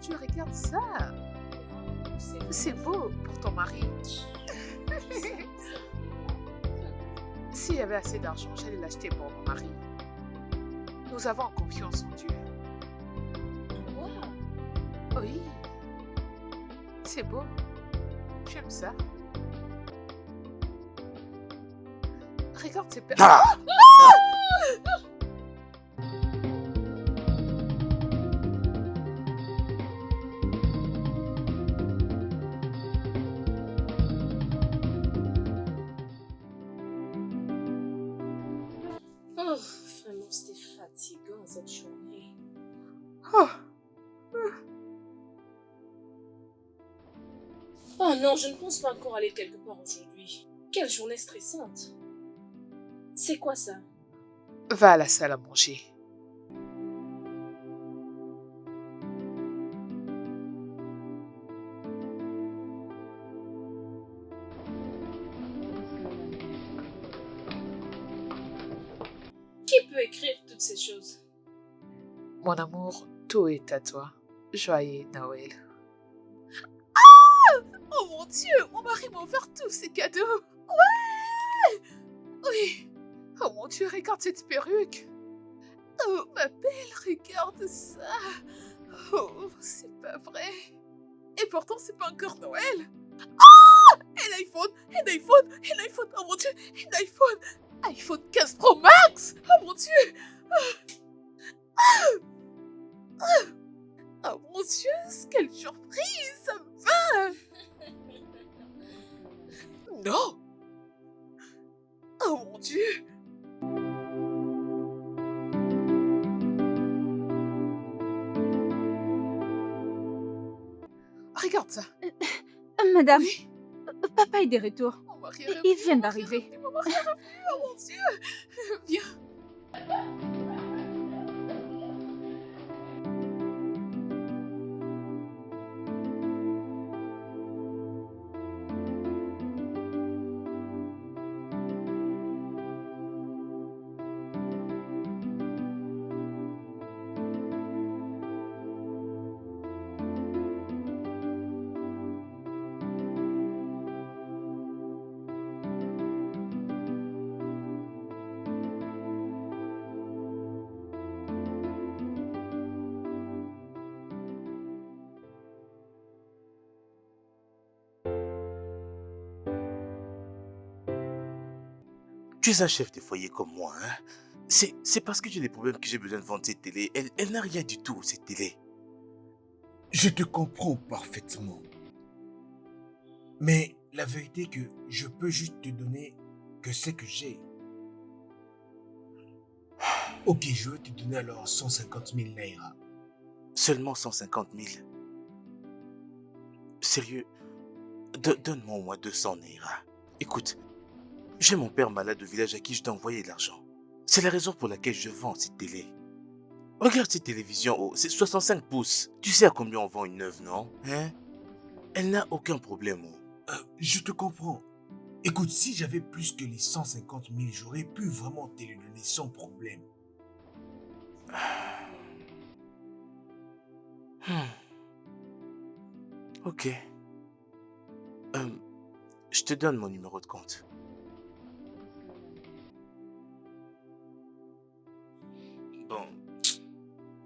Dieu, regarde ça. C'est beau pour ton mari. S'il y avait assez d'argent, j'allais l'acheter pour mon mari. Nous avons confiance en Dieu. Wow. Oui. C'est beau. J'aime ça. Regarde ces perles. Ah! Oh, vraiment, c'était fatigant cette journée. Oh, Oh non, je ne pense pas encore aller quelque part aujourd'hui. Quelle journée stressante. C'est quoi ça? va à la salle à manger. Qui peut écrire toutes ces choses? Mon amour, tout est à toi. Joyeux Noël. Oh mon Dieu, mon mari m'a offert tous ces cadeaux. Ouais! Oui. Oh mon Dieu, regarde cette perruque. Oh, ma belle, regarde ça. Oh, c'est pas vrai. Et pourtant, c'est pas encore Noël. Ah! Un iPhone, un iPhone, un iPhone. Oh mon Dieu, un iPhone. iPhone 15 Pro Max. Oh mon Dieu. Oh mon Dieu, quelle surprise. Ça me va. Non. Oh mon Dieu. Regarde ça. Madame, Oui. papa est de retour. Mon mari est revenu, Il vient mon mari est d'arriver. revenu, mon mari est revenu. Oh mon Dieu. Viens. Tu es un chef de foyer comme moi, hein? C'est parce que j'ai des problèmes que j'ai besoin de vendre cette télé. Elle n'a rien du tout, cette télé. Je te comprends parfaitement. Mais la vérité est que je peux juste te donner que ce que j'ai. Ok, je vais te donner alors 150 000 naira. Seulement 150 000. Sérieux, donne-moi au moins 200 naira. Écoute, j'ai mon père malade au village à qui je dois envoyer de l'argent. C'est la raison pour laquelle je vends cette télé. Regarde cette télévision, oh, c'est 65 pouces. Tu sais à combien on vend une neuve, non? Hein? Elle n'a aucun problème, oh. Je te comprends. Écoute, si j'avais plus que les 150 000, j'aurais pu vraiment te les donner sans problème. Ok. Je te donne mon numéro de compte. Bon,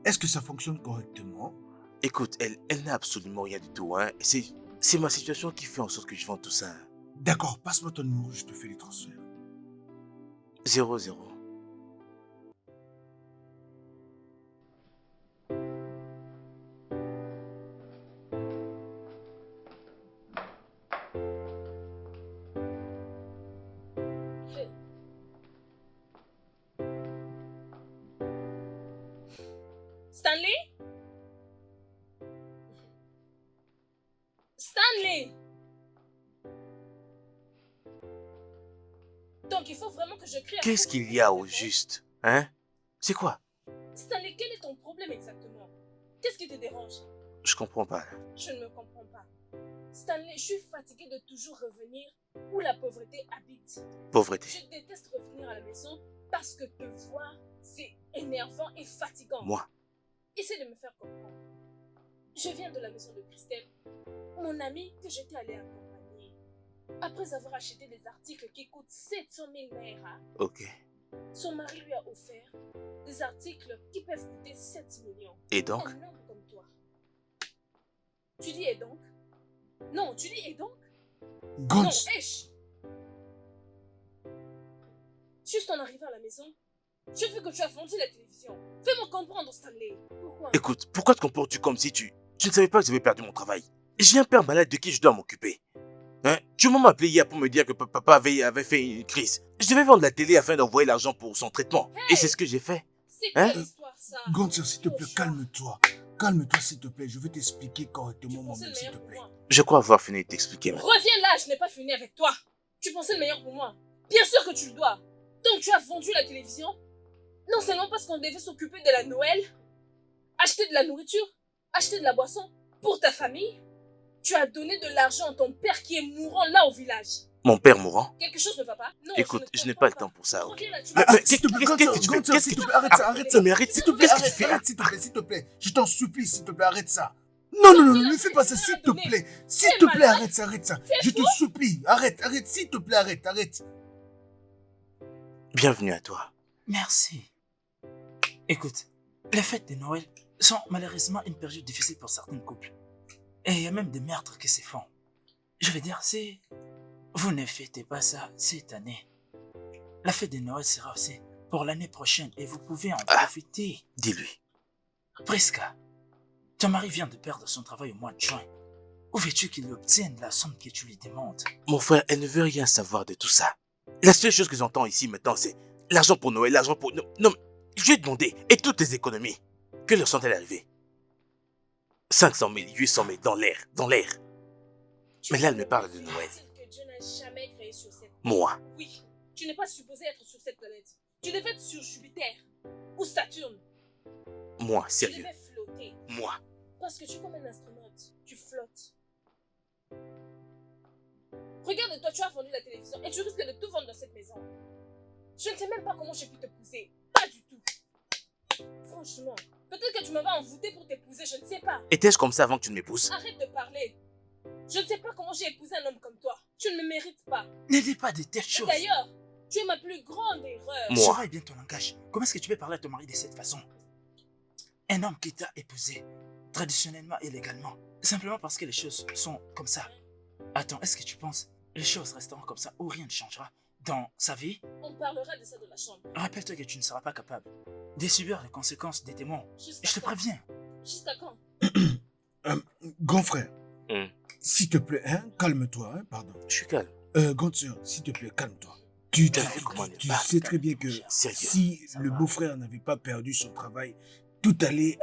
Est-ce que ça fonctionne correctement? écoute, elle n'a absolument rien du tout, hein. C'est ma situation qui fait en sorte que je vends tout ça. D'accord, passe-moi ton numéro, je te fais les transferts. 00. Stanley? Stanley! Donc il faut vraiment que je crie à Qu'est-ce tout qu'il le y a monde au pour ça, juste? Hein? C'est quoi? Stanley, quel est ton problème exactement? Qu'est-ce qui te dérange? Je comprends pas. Je ne me comprends pas. Stanley, je suis fatiguée de toujours revenir où la pauvreté habite. Pauvreté. Je déteste revenir à la maison parce que te voir, c'est énervant et fatigant. Moi, Essaie de me faire comprendre. Je viens de la maison de Christelle, mon amie que j'étais allée accompagner. Après avoir acheté des articles qui coûtent 700 000 naira, Ok. son mari lui a offert des articles qui peuvent coûter 7 millions. Et donc? Un homme comme toi. Tu dis et donc? Non, tu dis et donc? Non, Gantz, Esh! Juste en arrivant à la maison, j'ai vu que tu as vendu la télévision. Fais-moi comprendre, Stanley. Pourquoi? Écoute, pourquoi te comportes-tu comme si tu ne savais pas que j'avais perdu mon travail? J'ai un père malade de qui je dois m'occuper. Hein? Tu m'as appelé hier pour me dire que papa avait fait une crise. Je devais vendre la télé afin d'envoyer l'argent pour son traitement. Et c'est ce que j'ai fait. C'est Hein? quelle histoire, ça? Gantz, s'il te plaît, Oh, calme-toi. Calme-toi, s'il te plaît. Je vais t'expliquer Tu correctement pensais moi-même, le s'il meilleur te pour plaît. moi. Je crois avoir fini de t'expliquer. Mais... Reviens là, je n'ai pas fini avec toi. Tu pensais le meilleur pour moi. Bien sûr que tu le dois. Donc tu as vendu la télévision? Non seulement parce qu'on devait s'occuper de la Noël, acheter de la nourriture, acheter de la boisson pour ta famille. Tu as donné de l'argent à ton père qui est mourant là au village. Mon père mourant? Quelque chose ne va pas? Non, Écoute, je n'ai comprends pas le temps pour ça. Ok? Reviens là, tu Mais- vas- mais- S'il te plaît, qu'est-ce que tu fais? Gantz, Qu'est-ce s'il que te tu plaît, arrête ça, arrête ça. Mais arrête, S'il te plaît, qu'est-ce que tu arrête, fais? arrête, s'il te plaît, s'il te plaît. Je t'en supplie, s'il te plaît, arrête ça. Non, non, non, non, ne fais pas ça, s'il te plaît. S'il te plaît, arrête ça, arrête ça. Je te supplie, arrête, arrête, s'il te plaît, arrête, arrête. Bienvenue à toi. Merci. Écoute, les fêtes de Noël sont malheureusement une période difficile pour certains couples. Et il y a même des meurtres qui se font. Je veux dire, si vous ne fêtez pas ça cette année, la fête de Noël sera aussi pour l'année prochaine et vous pouvez en profiter. Dis-lui. Prisca, ton mari vient de perdre son travail au mois de juin. Où veux-tu qu'il obtienne la somme que tu lui demandes? Mon frère, elle ne veut rien savoir de tout ça. La seule chose que j'entends ici maintenant, c'est l'argent pour Noël, l'argent pour... Non, non, mais je lui ai demandé, et toutes tes économies, que leur sont-elles arrivées? 500 000, 800 000, dans l'air, dans l'air. Tu Mais là, es elle me le parle de plus Noël. facile que Dieu n'a jamais créé sur cette planète. Moi, Oui, tu n'es pas supposé être sur cette planète. Tu devais être sur Jupiter ou Saturne. moi, Tu sérieux, devais flotter. moi. Parce que tu es comme un astronaute. Tu flottes. Regarde-toi, tu as vendu la télévision et tu risques de tout vendre dans cette maison. Je ne sais même pas comment j'ai pu t'épouser. Pas du tout. Franchement, peut-être que tu m'avais envoûté pour t'épouser, je ne sais pas. Étais-je comme ça avant que tu ne m'épouses? Arrête de parler. Je ne sais pas comment j'ai épousé un homme comme toi. Tu ne me mérites pas. Ne dis pas de telles Et choses. d'ailleurs, tu es ma plus grande erreur. Moi. Surveille bien ton langage. Comment est-ce que tu peux parler à ton mari de cette façon? Un homme qui t'a épousé, traditionnellement et légalement, simplement parce que les choses sont comme ça. Attends, est-ce que tu penses les choses resteront comme ça ou rien ne changera dans sa vie? On parlera de ça dans la chambre. Rappelle-toi que tu ne seras pas capable de subir les conséquences de tes mots. Juste Je te à quand? préviens. Juste à quand? Grand frère, Hmm. s'il te plaît, hein, calme-toi, hein, pardon. Je suis calme. Grande sœur, s'il te plaît, calme-toi. Tu, T'as vu comment elle tu parle? sais très bien que Sérieux. si Ça le va. beau-frère n'avait pas perdu son travail, tout allait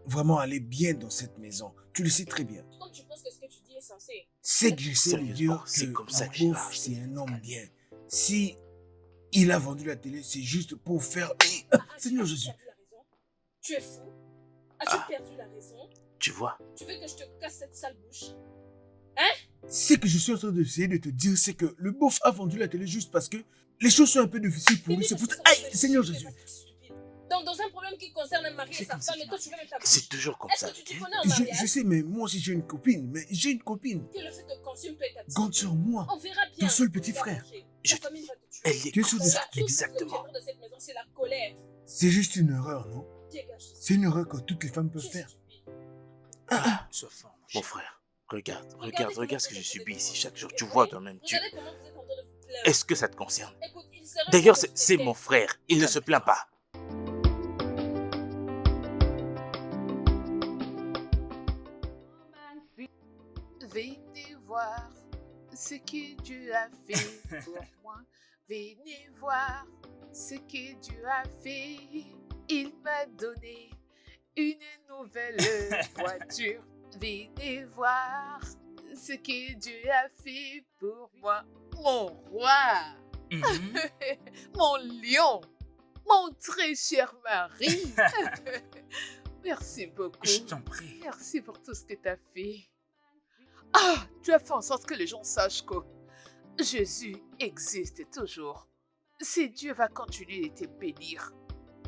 vraiment aller bien dans cette maison. Tu le sais très bien. Comme tu penses que ce que tu dis est censé. C'est que j'essaie de Sérieusement, dire c'est que comme ça mon que je beau, parle. c'est un homme bien. Si il a vendu la télé, c'est juste pour faire... Seigneur As-tu Jésus. perdu la raison? Tu es fou? As-tu Ah. perdu la raison? Tu vois? Tu veux que je te casse cette sale bouche? Ce que je suis en train d'essayer de te dire, c'est que le beauf a vendu la télé juste parce que les choses sont un peu difficiles pour lui. C'est pour ça... Aïe, Seigneur Jésus. Donc, dans un problème qui concerne un mari et C'est sa comme ça femme, et toi, tu veux mettre ta C'est bouche? toujours comme Est-ce ça, que tu ok? te connais en Je mariage? sais, mais moi aussi j'ai une copine. Mais j'ai une copine. Que le fait te consume, toi et ta petite. Grande sur moi. On verra bien. Ton seul petit Tu vas frère. manger. Je- Ta famille va te tuer. Elle est Tu es comme sûr de ça, ça? Tout ce que exactement. tu de cette maison, c'est la colère. C'est juste une erreur, non? Dégage. C'est une erreur que toutes les femmes peuvent Tu es faire. stupide. Sois fort, mon Mon cher. frère, regarde, Regardez regarde, comment regarde ce vous que je êtes subis en train de ici vous chaque jour. plaindre. Tu Vous vois voyez? toi-même. Regardez comment vous êtes en train de vous plaindre. Est-ce que ça te concerne? Écoute, il serait D'ailleurs, temps de c'est se mon taire. frère. Il ne se plaint pas. Venez voir ce que Dieu a fait pour moi. Venez voir ce que Dieu a fait. Il m'a donné une nouvelle voiture. Venez voir ce que Dieu a fait pour moi. Mon roi, Mhm. mon lion, mon très cher mari. Merci beaucoup. Je t'en prie. Merci pour tout ce que tu as fait. Ah, tu as fait en sorte que les gens sachent que Jésus existe toujours. Si Dieu va continuer de te bénir,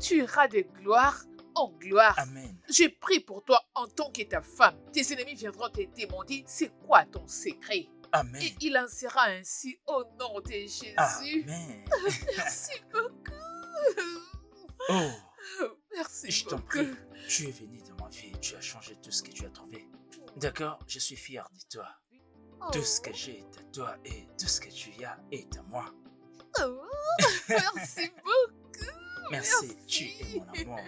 tu iras de gloire en gloire. Amen. Je prie pour toi en tant que ta femme. Tes ennemis viendront te demander c'est quoi ton secret. Amen. Et il en sera ainsi au nom de Jésus. Amen. Merci beaucoup. Oh, Merci je t'en beaucoup. prie. Tu es venu dans ma vie et tu as changé tout ce que tu as trouvé. D'accord, je suis fier de toi. Tout ce que j'ai est à toi et tout ce que tu as est à moi. Oh, merci beaucoup. Merci, tu es mon amour.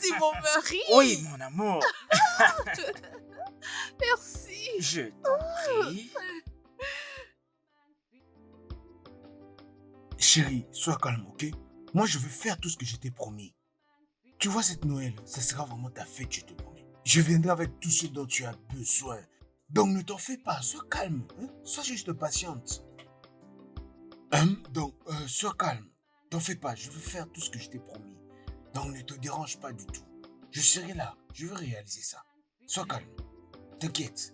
C'est mon mari. Oui, mon amour. Merci. Je t'en prie. Chérie, sois calme, ok? Moi, je veux faire tout ce que je t'ai promis. Tu vois, cette Noël, ça sera vraiment ta fête, je te promets. Je viendrai avec tout ce dont tu as besoin. Donc, ne t'en fais pas, sois calme. Hein? Sois juste patiente. Donc, sois calme. T'en fais pas, je veux faire tout ce que je t'ai promis. Donc, ne te dérange pas du tout. Je serai là, je veux réaliser ça. Sois calme. T'inquiète.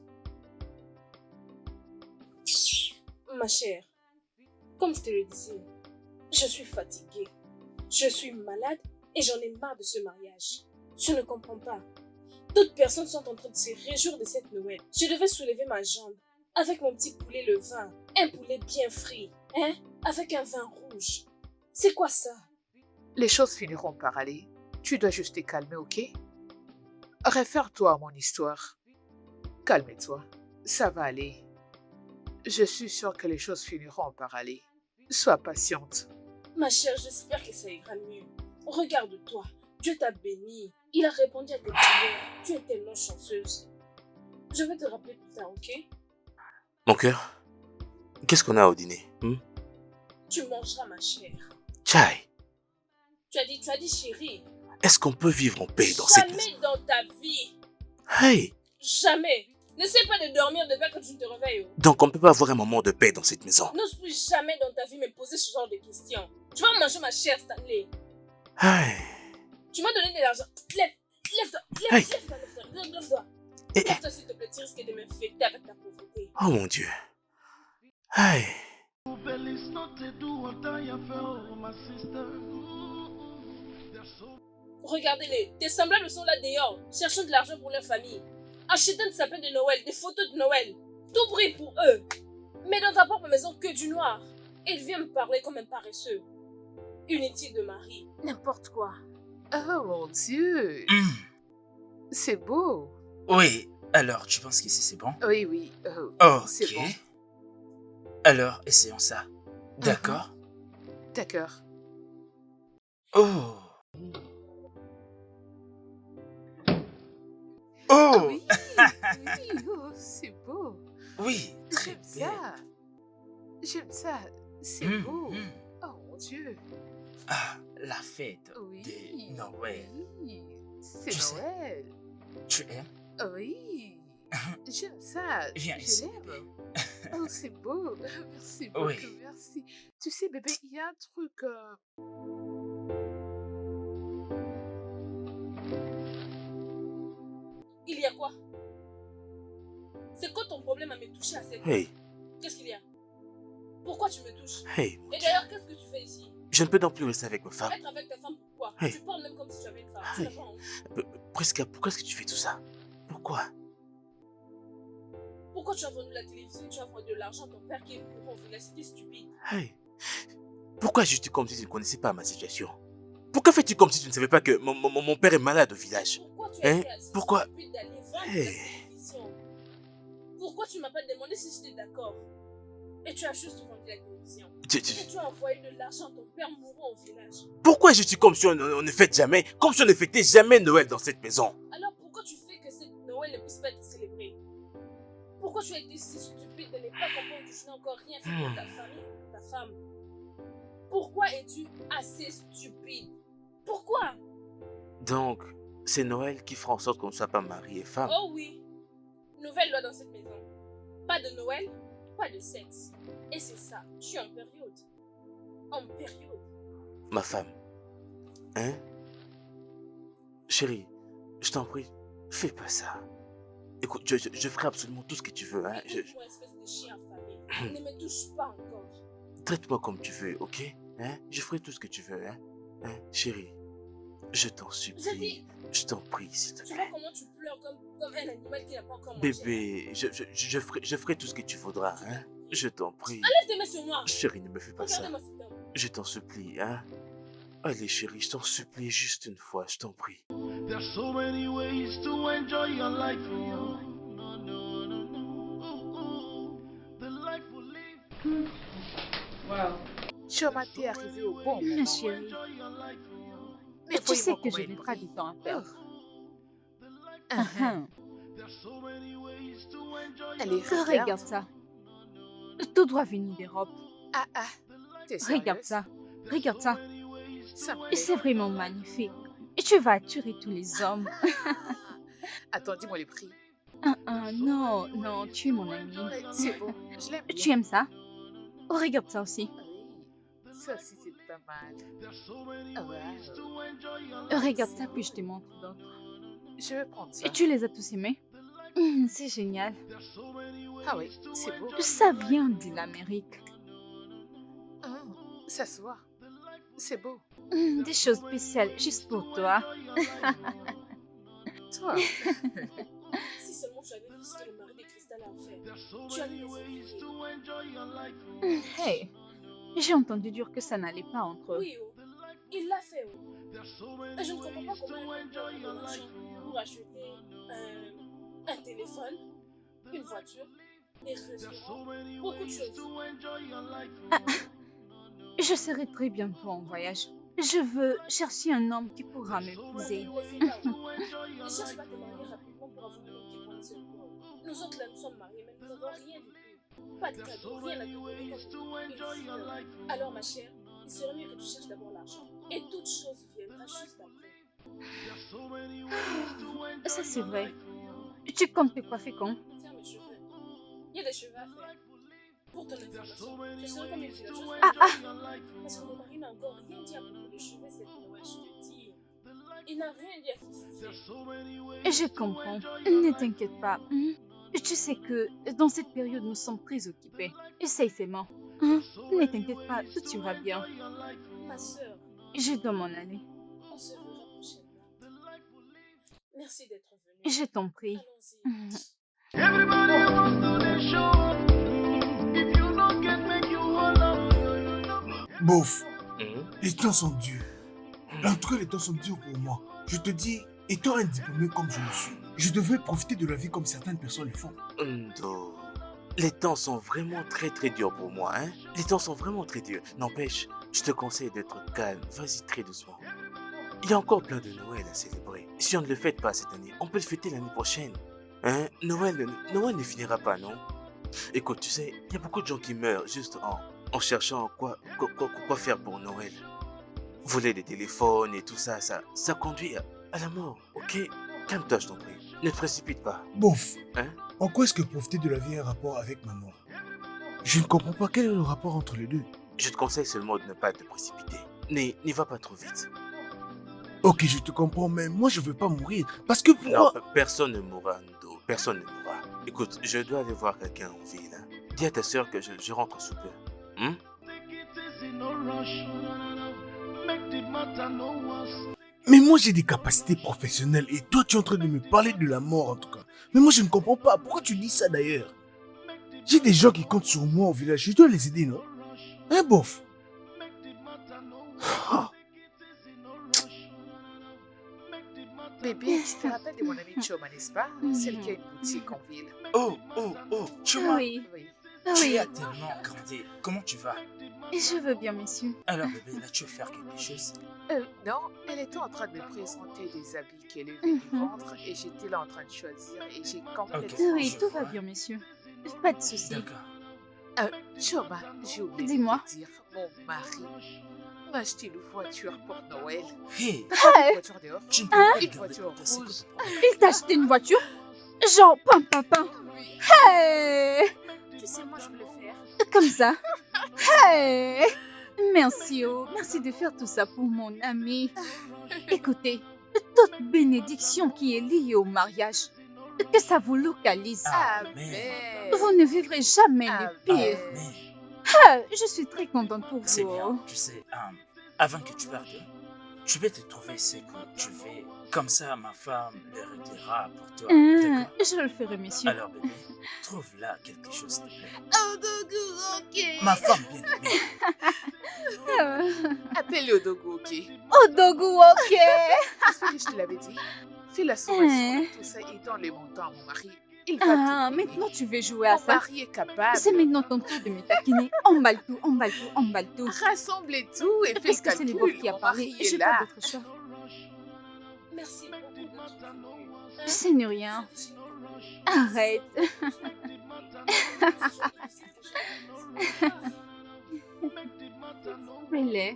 Ma chère, comme je te le disais, je suis fatiguée. Je suis malade et j'en ai marre de ce mariage. Je ne comprends pas. D'autres personnes sont en train de se réjouir de cette Noël. Je devais soulever ma jambe avec mon petit poulet le vin. Un poulet bien frit, hein, avec un vin rouge. C'est quoi ça? Les choses finiront par aller. Tu dois juste te calmer, ok? Réfère-toi à mon histoire. Calme-toi. Ça va aller. Je suis sûre que les choses finiront par aller. Sois patiente. Ma chère, j'espère que ça ira mieux. Regarde-toi, Dieu t'a béni. Il a répondu à tes prières. Tu es tellement chanceuse. Je vais te rappeler plus tard, ok? Mon cœur, qu'est-ce qu'on a au dîner? Tu mangeras, ma chère. Chai, Tu as dit chérie. est-ce qu'on peut vivre en paix dans cette maison? Jamais dans ta vie. Hey, Jamais. N'essaie pas de dormir de peur que tu ne te réveilles. donc on peut pas avoir un moment de paix dans cette maison. N'ose plus jamais dans ta vie me poser ce genre de questions. Tu vas manger, ma chère Stanley. Hey, Tu m'as donné de l'argent. Lève-toi, Hey. lève-toi. Eh, Lève-toi s'il te plaît, tu risques de m'infecter avec ta pauvreté. oh mon Dieu. Hey, Regardez-les, tes semblables sont là dehors, cherchant de l'argent pour leur famille. Achetant des sapins de Noël, des photos de Noël. Tout brille pour eux. Mais dans ta propre maison, que du noir. Et il vient me parler comme un paresseux. Inutile de mari. N'importe quoi. Oh mon Dieu. C'est beau. Oui, alors tu penses qu'ici c'est bon? Oui, oui. Ok. C'est bon. Alors, essayons ça. D'accord? D'accord. Oh. Ah Oh. oui, oui, oh, c'est beau. Oui, très J'aime bien. ça. J'aime ça. C'est Mm, beau. mm. Oh mon Dieu. Ah, la fête Oui. de Noël. Oui. C'est Tu sais. Noël. Tu aimes? Oui. J'aime ça. Viens Je ici, l'aime. Oh, c'est beau. Merci beaucoup. Oui. Merci. Tu sais, bébé, il y a un truc. Il y a quoi? C'est quoi ton problème à me toucher à cette... hey, Qu'est-ce qu'il y a? Pourquoi tu me touches? hey, mon Et Dieu. d'ailleurs, qu'est-ce que tu fais ici? Je ne peux donc plus rester avec ma femme. Être avec ta femme, pourquoi? Hey. Tu parles même comme si tu avais une femme. Tu Hey. n'as pas honte. Presque, pourquoi est-ce que tu fais tout ça? Pourquoi? Pourquoi tu as vendu la télévision et tu as vendu de l'argent à ton père qui est mourant au village? C'était stupide. Hey, pourquoi agis-tu comme si tu ne connaissais pas ma situation? Pourquoi fais-tu comme si tu ne savais pas que mon père est malade au village? Pourquoi tu as Hein? été assez Pourquoi? stupide d'aller vendre Hey. la télévision? Pourquoi tu m'as pas demandé si j'étais d'accord? Et tu as juste vendu la télévision. Et tu as envoyé de l'argent à ton père mourant au village. Pourquoi agis-tu comme si on ne fête jamais, comme si on ne fêtait jamais Noël dans cette maison? Alors pourquoi tu fais que cette Noël ne puisse pas être célébrée? Pourquoi tu as été si stupide de ne pas comprendre que je n'ai encore rien fait pour ta famille, pour ta femme? Pourquoi es-tu assez stupide? Pourquoi? Donc, c'est Noël qui fera en sorte qu'on ne soit pas mari et femme. Oh oui, nouvelle loi dans cette maison. Pas de Noël, pas de sexe. Et c'est ça, je suis en période. En période. Ma femme. Hein? Chérie, je t'en prie, fais pas ça. Écoute, je ferai absolument tout ce que tu veux. Hein? Écoute-moi, espèce de chien affamé. Ne me touche pas encore. Traite-moi comme tu veux, ok? Hein? Je ferai tout ce que tu veux. Hein? Chérie, Je t'en J'ai dit, supplie. Je t'en prie, s'il te tu vois plaît. comment tu pleures comme un animal qui n'a pas encore mangé. Bébé, je ferai tout ce que tu voudras, hein. Je t'en prie. Lève tes mains sur moi. Chérie, ne me fais pas ça. Regardez-moi cet homme. Je t'en supplie, hein. Allez, chérie, je t'en supplie juste une fois, je t'en prie. There's so many ways to enjoy your life. Oh. No, no, no, no. The life we live. Chioma, t'es arrivé au bon moment. Ma chérie, Enjoy your life. Mais tu sais voyez-moi que je comment n'ai il pas brille. du temps à perdre. Uh-huh. There's so many ways to enjoy Allez, your life. Regarde ça. Tout doit venir d'Europe. Ah, ah, t'es Regarde sérieuse? ça. Regarde ça. Ça me Et plaît. c'est vraiment magnifique. Et tu vas attirer tous les hommes. Attends, dis-moi les prix. Non, non, tu es mon ami. Ouais, c'est bon, je l'aime bien. Tu aimes ça? Oh, regarde ça aussi. Oui, ça aussi c'est pas mal. Ah ouais, Regarde ça, puis je te montre d'autres. je vais prendre ça. Et tu les as tous aimés? C'est génial. Ah oui, c'est beau. Ça vient de l'Amérique. Ça se voit. C'est beau. Des choses spéciales juste pour toi. Toi, Si seulement tu avais vu ce que le mari de Cristal a fait. Tu allais les envier. Hey, j'ai entendu dire que ça n'allait pas entre eux. Oui, oh. Il l'a fait, oh. Et je ne comprends pas comment il a pris de l'argent pour acheter un téléphone, une voiture, des restaurants, beaucoup de choses. Je serai très bientôt en voyage. Je veux chercher un homme qui pourra m'épouser. Ne fais pas, oh. Ne cherche pas à te marier rapidement pour avoir un homme qui prend seul pour. Nous autres là, nous sommes mariés, mais nous n'avons rien du tout. Pas de cadeau, rien à te donner comme une fille. Alors ma chère, il serait mieux que tu cherches d'abord l'argent. Et toute chose viendra juste après. Ça c'est vrai. Tu comptes te coiffer quand? Faire mes cheveux. Il y a des cheveux à faire. Pour ton information, je serai comme une philosophe. Parce que mon mari n'a encore rien dit à propos des cheveux cette Noël, je te dis. Il n'a rien dit à ce sujet. Je comprends. Ne t'inquiète pas. Tu sais que dans cette période, nous sommes très occupés. Essaye seulement. Ne t'inquiète pas, tout ira bien. Ma sœur, Je dois m'en aller. on se verra prochainement. Merci d'être venue. Je t'en prie. Allons-y. Everybody wants to they show up. If you don't get make you hold up. Bof, Hum? les temps sont durs. En tout cas, les temps sont durs pour moi. Je te dis, étant un diplômé comme je le suis, je devrais profiter de la vie comme certaines personnes le font. Ndo. Les temps sont vraiment très très durs pour moi, hein. Les temps sont vraiment très durs. N'empêche, je te conseille d'être calme. Vas-y très doucement. Il y a encore plein de Noël à célébrer. Si on ne le fête pas cette année, on peut le fêter l'année prochaine. Hein? Noël ne finira pas, non? Écoute, tu sais, il y a beaucoup de gens qui meurent juste en cherchant quoi faire pour Noël. Voler des téléphones et tout ça, ça conduit à la mort, ok? Calme-toi, je t'en prie. Ne te précipite pas. Bof, Hein? en quoi est-ce que profiter de la vie a un rapport avec ma mort? Je ne comprends pas quel est le rapport entre les deux. Je te conseille seulement de ne pas te précipiter. N'y va pas trop vite. Ok, je te comprends, mais moi je veux pas mourir. Parce que pour Non, moi... personne ne mourra, Ndo. Personne ne mourra. Écoute, je dois aller voir quelqu'un en ville. Hein. Dis à ta soeur que je rentre sous peu. Hein? Take it easy, no rush. Make the matter no worse. Mais moi j'ai des capacités professionnelles et toi tu es en train de me parler de la mort en tout cas. Mais moi je ne comprends pas. Pourquoi tu dis ça d'ailleurs? J'ai des gens qui comptent sur moi au village. Je dois les aider, non? Hein, bof? Ah. bébé, tu te rappelles de mon amie Choma, n'est-ce pas? Celle qui a une boutique en ville. Oh, tu vois, Oui, Oui. tu oui. as tellement grandi. Comment tu vas? Je veux bien, monsieur. Alors bébé, là tu veux faire quelque chose? Non, elle était en train de me présenter des habits qu'elle venait de vendre et j'étais là en train de choisir et j'ai complètement... Oui, je tout va vois. bien, monsieur. Pas de souci. D'accord. Choma, j'ai oublié Dis-moi. de te dire, mon mari m'a acheté une voiture pour Noël. Hey, T'as pas vu une voiture dehors? tu ne peux pas Une garder voiture pour ça, rouge. comprends? Il t'a acheté une voiture? Genre, pam, pam, pam. Oui. Hey! Tu sais, moi, je veux le faire. Comme ça. Hey! Merci, oh. Merci de faire tout ça pour mon ami. Écoutez, toute bénédiction qui est liée au mariage, que ça vous localise. Amen. Vous ne vivrez jamais le pire. Mais Ah, je suis très contente pour c'est vous. bien, tu sais, avant que tu partes, Je vais te trouver ce que tu veux. Comme ça, ma femme le réglera pour toi. D'accord? Je le ferai, monsieur. Alors, bébé, trouve là quelque chose, s'il te plaît. Odogu, ok. Ma femme bien-aimée. Appelle Odogu, ok. Odogu, ok. Est-ce que je te l'avais dit? Fais la somme sur tout ça et donne les montants à mon mari. Il va Ah, tout payer. maintenant tu veux jouer à Mon ça. mari est capable. C'est maintenant ton tour de me taquiner. Emballe tout, emballe tout, emballe tout. Rassemblez tout et fais Parce le que c'est les vôtres calcul. qui a Mon parlé. mari J'ai est pas là. d'autre choix. Merci beaucoup d'être venu. Ce n'est rien. Arrête. Belay.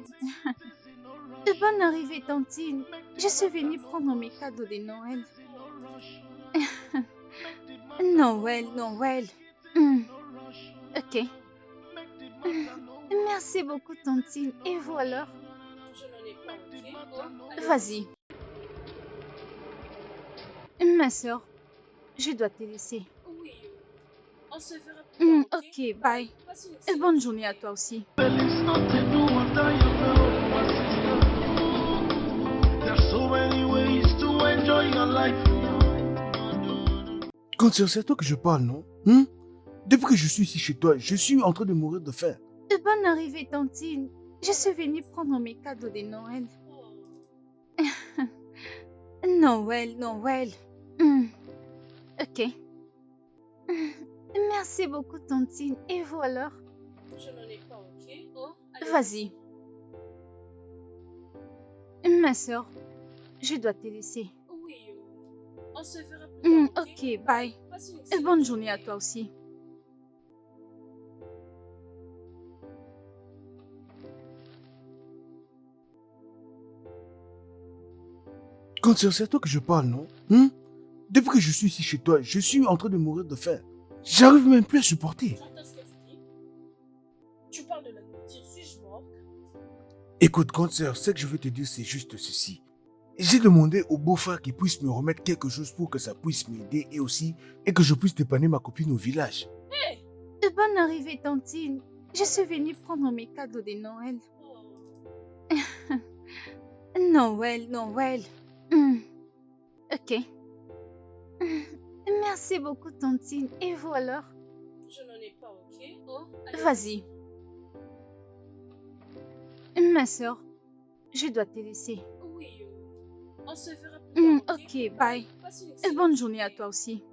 De bonne arrivée, tantine. Je suis venue prendre mes cadeaux de Noël. Noël, Noël. Ok. Merci beaucoup, tantine. Et vous alors? Je n'en ai pas, ok? Oh, allez. Vas-y. Ma soeur, je dois te laisser. Oui, on se verra plus tard, Ok, bye. Passe une Et excellente bonne journée à toi aussi. Feliz no te do what I am, my sister. There's so many ways to enjoy your life. Cancer, c'est à toi que je parle, non? Depuis que je suis ici chez toi, je suis en train de mourir de faim. De bonne arrivée, tantine. Je suis venue prendre mes cadeaux de Noël. Noël, Noël. Ok. Merci beaucoup, tantine. Et vous alors? Je n'en ai pas, ok? Oh, allez. Vas-y. Ma soeur, je dois te laisser. Oui, on se verra plus tard, Ok, bye. Passe une Et excellente bonne journée à toi aussi. Cancer, c'est à toi que je parle, non? Depuis que je suis ici chez toi, je suis en train de mourir de faim. J'arrive même plus à supporter. J'entends ce que tu dis. Tu parles de la nourriture, suis-je morte? Écoute, Cancer, ce que je veux te dire, c'est juste ceci. J'ai demandé au beau-frère qu'il puisse me remettre quelque chose pour que ça puisse m'aider et que je puisse dépanner ma copine au village. De bonne arrivée, tantine. Je suis venue prendre mes cadeaux de Noël. Oh, Noël, Noël. Ok. Merci beaucoup, tantine. Et vous alors? je n'en ai pas, ok? Oh, allez. Vas-y. Ma soeur, je dois te laisser. Oui, on se verra plus tard, Ok, bye. Passe une Et excellente bonne journée à toi aussi.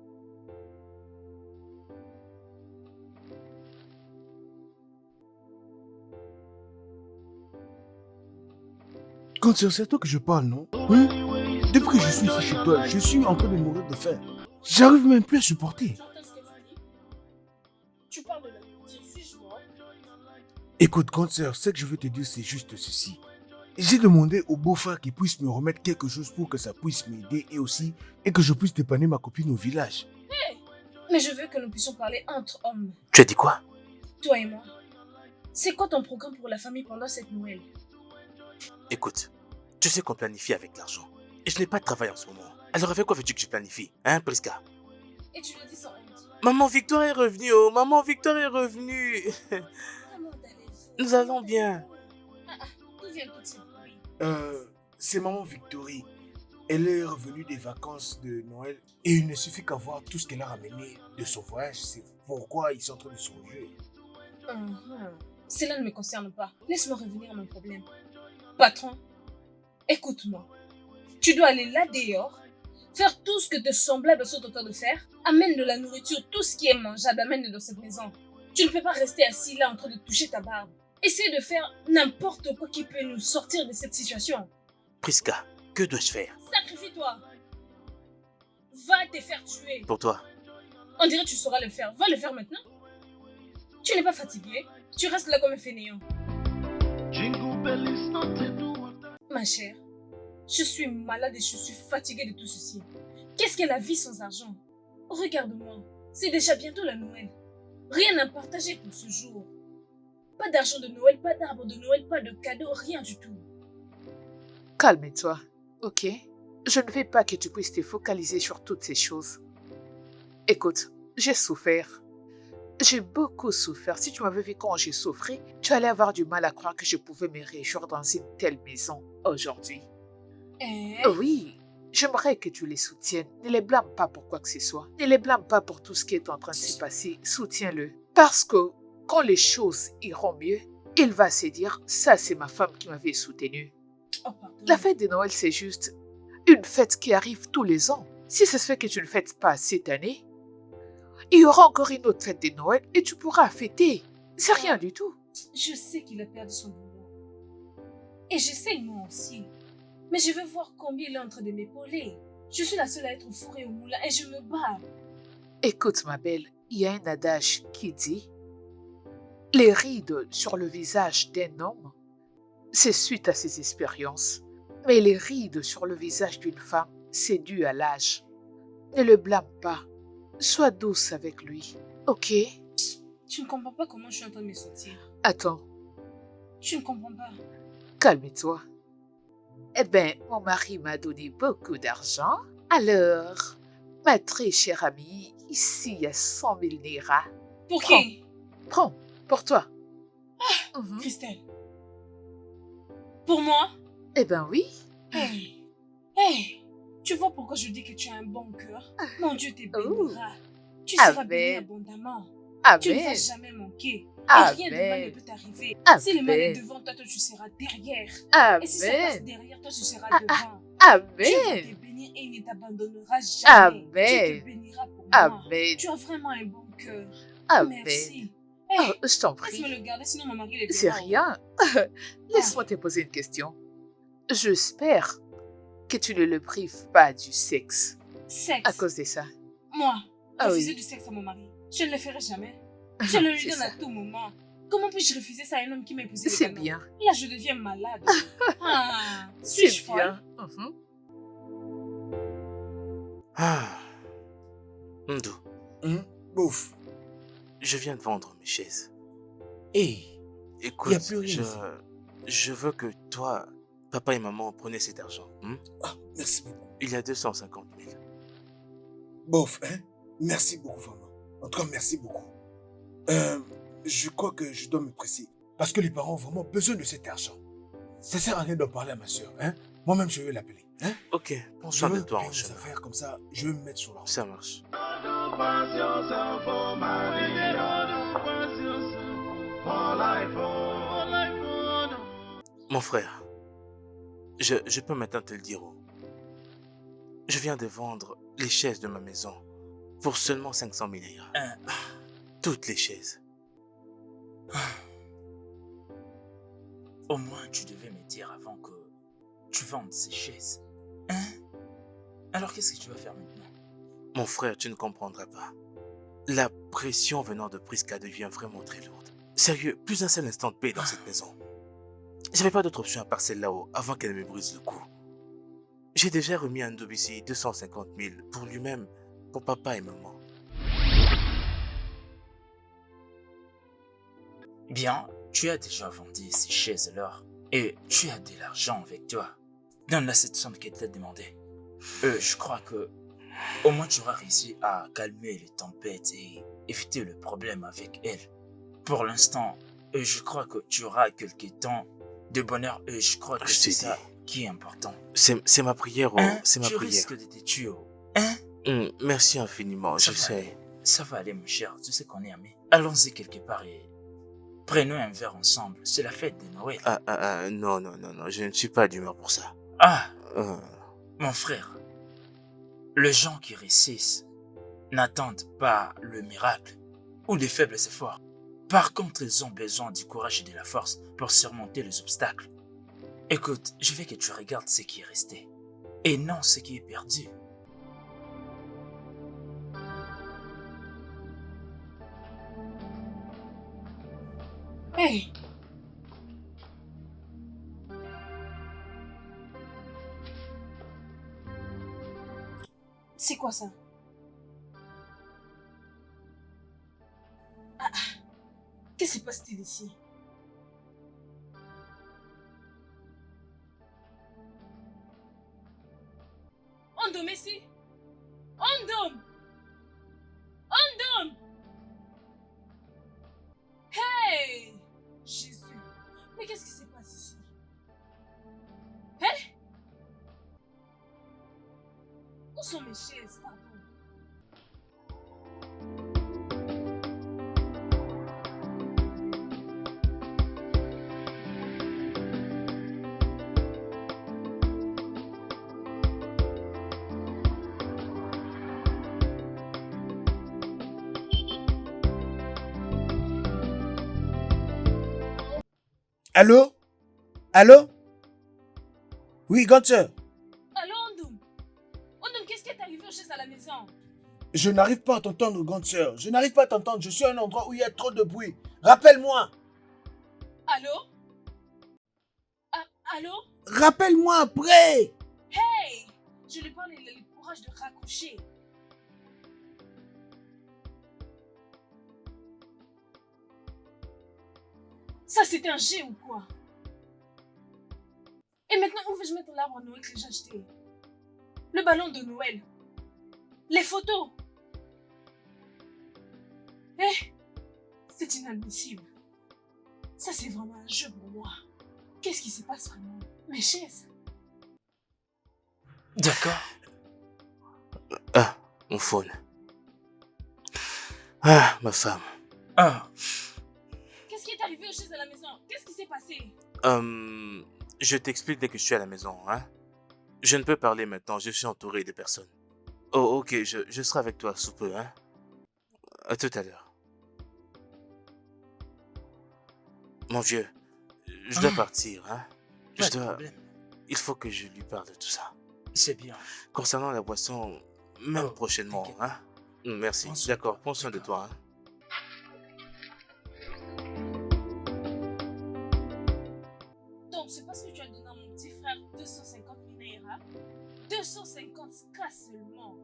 Cancer, c'est à toi que je parle, non? Depuis que je suis ici chez toi, je suis en train de mourir de faim. J'arrive même plus à supporter. J'entends ce que tu dis. Tu parles de la nourriture, suis-je morte? Écoute, Cancer, ce que je veux te dire, c'est juste ceci. J'ai demandé au beau-frère qu'il puisse me remettre quelque chose pour que ça puisse m'aider et que je puisse dépanner ma copine au village. Mais je veux que nous puissions parler entre hommes, Tu as dit quoi? toi et moi. C'est quoi ton programme pour la famille pendant cette Noël? Écoute, tu sais qu'on planifie avec l'argent. Et je n'ai pas de travail en ce moment. Alors avec quoi veux-tu que je planifie, hein, Priska? Et tu le dis sans honte. Maman Victoire est revenue, oh, maman Victoire est revenue. Comment allez-vous? Nous allons bien. D'où vient tout ce bruit? C'est maman Victorie. Elle est revenue des vacances de Noël et il ne suffit qu'à voir tout ce qu'elle a ramené de son voyage. C'est pourquoi ils sont en train de se réjouir. Cela ne me concerne pas. Laisse-moi revenir à mon problème. Patron, écoute-moi. Tu dois aller là dehors, faire tout ce que tes semblables sont en train de faire. Amène de la nourriture, tout ce qui est mangeable, amène-le dans cette maison. Tu ne peux pas rester assis là en train de toucher ta barbe. Essaie de faire n'importe quoi qui peut nous sortir de cette situation. Priska, que dois-je faire? Sacrifie-toi. Va te faire tuer. Pour toi? On dirait que tu sauras le faire. Va le faire maintenant. Tu n'es pas fatigué. Tu restes là comme un fainéant. Jingle bells no te do what I Ma chère, je suis malade et je suis fatiguée de tout ceci. Qu'est-ce qu'est la vie sans argent? Regarde-moi, c'est déjà bientôt la Noël. Rien à partager pour ce jour. Pas d'argent de Noël, pas d'arbre de Noël, pas de cadeaux, rien du tout. Calme-toi, ok? Je ne veux pas que tu puisses te focaliser sur toutes ces choses. Écoute, j'ai souffert. J'ai beaucoup souffert. Si tu m'avais vu quand j'ai souffert, tu allais avoir du mal à croire que je pouvais me réjouir dans une telle maison aujourd'hui. Oui, j'aimerais que tu les soutiennes. Ne les blâme pas pour quoi que ce soit. Ne les blâme pas pour tout ce qui est en train de se passer. Soutiens-le. Parce que quand les choses iront mieux, il va se dire, ça c'est ma femme qui m'avait soutenu. Oh, pardon. La fête de Noël, c'est juste une fête qui arrive tous les ans. Si ça se fait que tu ne fêtes pas cette année, il y aura encore une autre fête de Noël et tu pourras fêter. C'est rien du tout. Je sais qu'il a perdu son boulot. Et j'essaie moi aussi. Mais je veux voir combien il est en train de m'épauler. Je suis la seule à être fourrée au moulin et je me bats. Écoute, ma belle, il y a un adage qui dit « Les rides sur le visage d'un homme, c'est suite à ses expériences. Mais les rides sur le visage d'une femme, c'est dû à l'âge. Ne le blâme pas. Sois douce avec lui, ok? Tu ne comprends pas comment je suis en train de me sentir. Attends, Tu ne comprends pas. calme-toi. Eh bien, mon mari m'a donné beaucoup d'argent. Alors, ma très chère amie, ici il y a 100 000 Naira. Pour Prends. qui? Prends, pour toi. Mhm. Christelle. Pour moi? Eh ben oui. Hey. Hey. Tu vois pourquoi je dis que tu as un bon cœur? Mon Dieu te bénira. Tu seras béni Amen. abondamment. Amen. Tu ne vas jamais manquer. Et rien de mal ne Amen. peut t'arriver. Amen. Si le mal est devant toi, toi tu seras derrière. Et si ça passe Amen. derrière toi, tu seras devant. Dieu va te Amen. bénir et il ne t'abandonnera jamais. Dieu Amen. te bénira pour moi. Amen. Tu as vraiment un bon cœur. Amen. Merci. Oh, Hey, je t'en laisse-moi prie. le garder, sinon mon mari le C'est verra. rien. Laisse-moi te poser une question. J'espère que tu ne le prives pas du sexe à Sexe. cause de ça. Moi, Ah refuser oui. du sexe à mon mari, je ne le ferai jamais. Je le lui C'est donne ça. à tout moment. Comment puis-je refuser ça à un homme qui m'a épousé C'est légalement? bien. Là, je deviens malade. Ah, C'est suis-je folle? bien. Mhm. Ah. Ndo, Bouf. je viens de vendre mes chaises. Hey, Écoute, Y a plus rien ici. je veux que toi, papa et maman prennent cet argent. ah, merci beaucoup. Il y a 250 000. Bof, hein? Merci beaucoup, vraiment. En tout cas, merci beaucoup. Je crois que je dois me presser. Parce que les parents ont vraiment besoin de cet argent. Ça sert à rien d'en parler à ma soeur, hein? Moi-même, je vais l'appeler, hein? Ok, prends Je soin veux de toi payer en mes chemin. affaires comme ça, je vais me mettre sur la route. Ça marche. Don't pass yourself for marriage. Don't pass yourself for life. For life. Oh, no. Mon frère, je peux maintenant te le dire. Je viens de vendre les chaises de ma maison pour seulement 500 000 Naira. Toutes les chaises. Au moins, tu devais me dire avant que tu vendes ces chaises. Hein? Alors, qu'est-ce que tu vas faire maintenant? Mon frère, tu ne comprendras pas. La pression venant de Prisca devient vraiment très lourde. Sérieux, plus un seul instant de paix dans cette maison. J'avais pas d'autre option à part celle là-haut avant qu'elle me brise le cou. J'ai déjà remis à Ndobisi 250 000 pour lui-même, pour papa et maman. Bien, tu as déjà vendu ces chaises-là et tu as de l'argent avec toi. Donne-la cette somme qu'elle t'a demandé. Je crois que au moins tu auras réussi à calmer les tempêtes et éviter le problème avec elle. Pour l'instant, je crois que tu auras quelques temps de bonheur et je crois que Je c'est t'ai ça dit. qui est important. C'est ma prière, Hein? c'est ma Tu prière. risques de te tuer. Hein? Merci infiniment, Ça je va sais. aller. Ça va aller, mon cher. Tu sais qu'on est amis. Allons-y quelque part et prenons un verre ensemble. C'est la fête de Noël. Non, je ne suis pas d'humeur pour ça. Ah, Euh, mon frère, les gens qui réussissent n'attendent pas le miracle ou les faibles efforts. Par contre, ils ont besoin du courage et de la force pour surmonter les obstacles. Écoute, je veux que tu regardes ce qui est resté et non ce qui est perdu. Hey! C'est quoi ça? Qu'est-ce qui se passe-t-il ici? Ondom ici! Ondom! Ondom! sont mes chaises, pardon. Allô? Allô? Oui, grande sœur. Allô, Ondoum? Ondoum, qu'est-ce qui est arrivé aux chaises à la maison? Je n'arrive pas à t'entendre, grande sœur. Je n'arrive pas à t'entendre. Je suis à un endroit où il y a trop de bruit. Rappelle-moi. Allô? Ah, allô? Rappelle-moi après. Hey! Je lui parle, il a le courage de raccrocher. Ça, c'était un jet ou quoi? Et maintenant, où vais-je mettre l'arbre à Noël que j'ai acheté? Le ballon de Noël? Les photos? Eh? C'est inadmissible. Ça, c'est vraiment un jeu pour moi. Qu'est-ce qui se passe vraiment? Mes chaises? D'accord. Ah, mon phone. Ah, ma femme. Ah, Qu'est-ce qui est arrivé aux chaises à la maison? Qu'est-ce qui s'est passé? Je t'explique dès que je suis à la maison, hein. Je ne peux parler maintenant, je suis entouré de personnes. Oh, ok, je serai avec toi sous peu, hein. À tout à l'heure. Mon vieux, je dois partir, hein. pas de problème. Il faut que je lui parle de tout ça. C'est bien. Concernant la boisson, même Oh, prochainement, t'inquiète. hein. Merci, Prends soin. d'accord, prends soin de toi, hein. Donc, c'est parce que tu as donné à mon petit frère 250 000 naira? 250 cas seulement.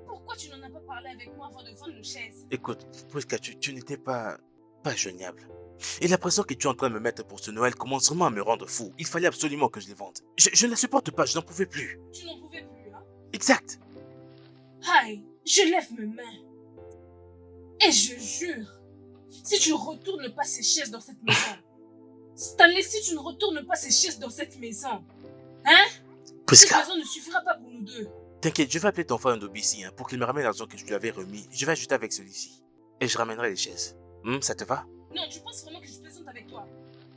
Pourquoi tu n'en as pas parlé avec moi avant de vendre nos chaises? Écoute, Prisca, tu n'étais pas joignable. Et la pression que tu es en train de me mettre pour ce Noël commence vraiment à me rendre fou. Il fallait absolument que je les vende. Je ne la supporte pas, je n'en pouvais plus. Tu n'en pouvais plus, hein? Exact. Aïe, je lève mes mains. Et je jure, si tu ne retournes pas ces chaises dans cette maison, Stanley, si tu ne retournes pas ces chaises dans cette maison, hein? Cette Prisca, maison ne suffira pas pour nous deux. t'inquiète, je vais appeler ton frère Ndobi ici pour qu'il me ramène l'argent que je lui avais remis. Je vais ajouter avec celui-ci. Et je ramènerai les chaises. Ça te va? Non, tu penses vraiment que je plaisante avec toi?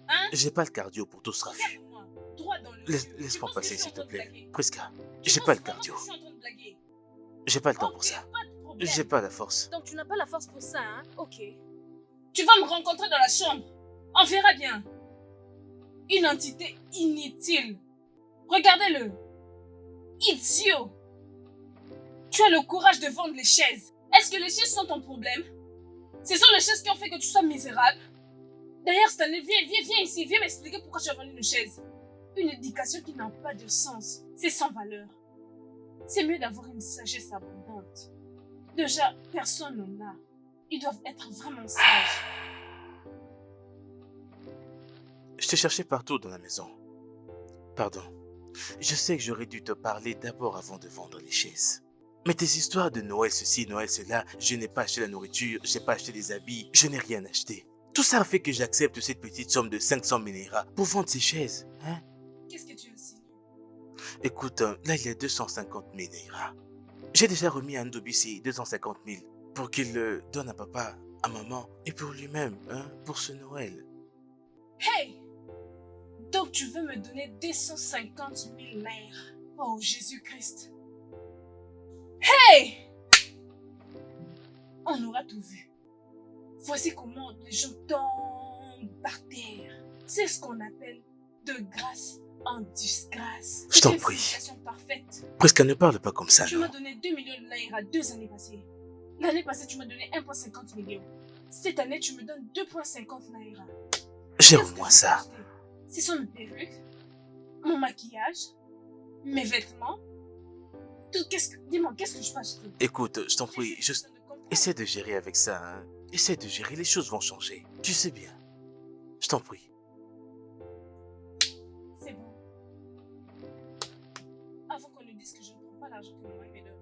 Hein? J'ai pas le cardio pour tout ce raffut. Regarde-moi, droit dans le Laisse- yeux. Laisse-moi Tu penses que passer, je suis s'il en te train de plaît. blaguer? Prisca, Tu j'ai penses pas le vraiment cardio. que je suis en train de blaguer? J'ai pas le temps Ok, pour ça. pas de problème. J'ai pas la force. Donc tu n'as pas la force pour ça, hein? Ok. Tu vas me rencontrer dans la chambre. On verra bien. Une entité inutile. Regardez-le. Idiot. Tu as le courage de vendre les chaises. Est-ce que les chaises sont ton problème? Ce sont les chaises qui ont fait que tu sois misérable. D'ailleurs, Stanley, viens ici. Viens m'expliquer pourquoi tu as vendu une chaise. Une éducation qui n'a pas de sens. C'est sans valeur. C'est mieux d'avoir une sagesse abondante. Déjà, personne n'en a. Ils doivent être vraiment sages. Je te cherchais partout dans la maison. Pardon. Je sais que j'aurais dû te parler d'abord avant de vendre les chaises. Mais tes histoires de Noël ceci, Noël cela, je n'ai pas acheté la nourriture, je n'ai pas acheté des habits, je n'ai rien acheté. Tout ça a fait que j'accepte cette petite somme de 500 000 naira pour vendre ces chaises. Hein? Qu'est-ce que tu insinues? Écoute, là il y a 250 000 naira. J'ai déjà remis à Ndobisi 250 000 pour qu'il le donne à papa, à maman et pour lui-même, hein, pour ce Noël. Hey! Donc tu veux me donner 250 000 naira? Oh Jésus-Christ! Hey! On aura tout vu. Voici comment les gens tombent par terre. C'est ce qu'on appelle de grâce en disgrâce. Je t'en C'est une prie. situation parfaite. Presque ne parle pas comme ça, Tu non? m'as donné 2 millions de naira 2 années passées. L'année passée, tu m'as donné 1,50 million. Cette année, tu me donnes 2,50 naira. J'ai Qu'est-ce au que moins je peux ça. acheter? Ce sont mes perruques, mon maquillage, mes vêtements. Tout, dis-moi, qu'est-ce que je peux acheter? Écoute, je t'en J'ai prie, juste besoin de comprendre. essaie de gérer avec ça. Hein. Essaie de gérer, les choses vont changer. Tu sais bien. Je t'en prie. C'est bon. Avant qu'on ne dise que je ne prends pas l'argent que mon mari me donne.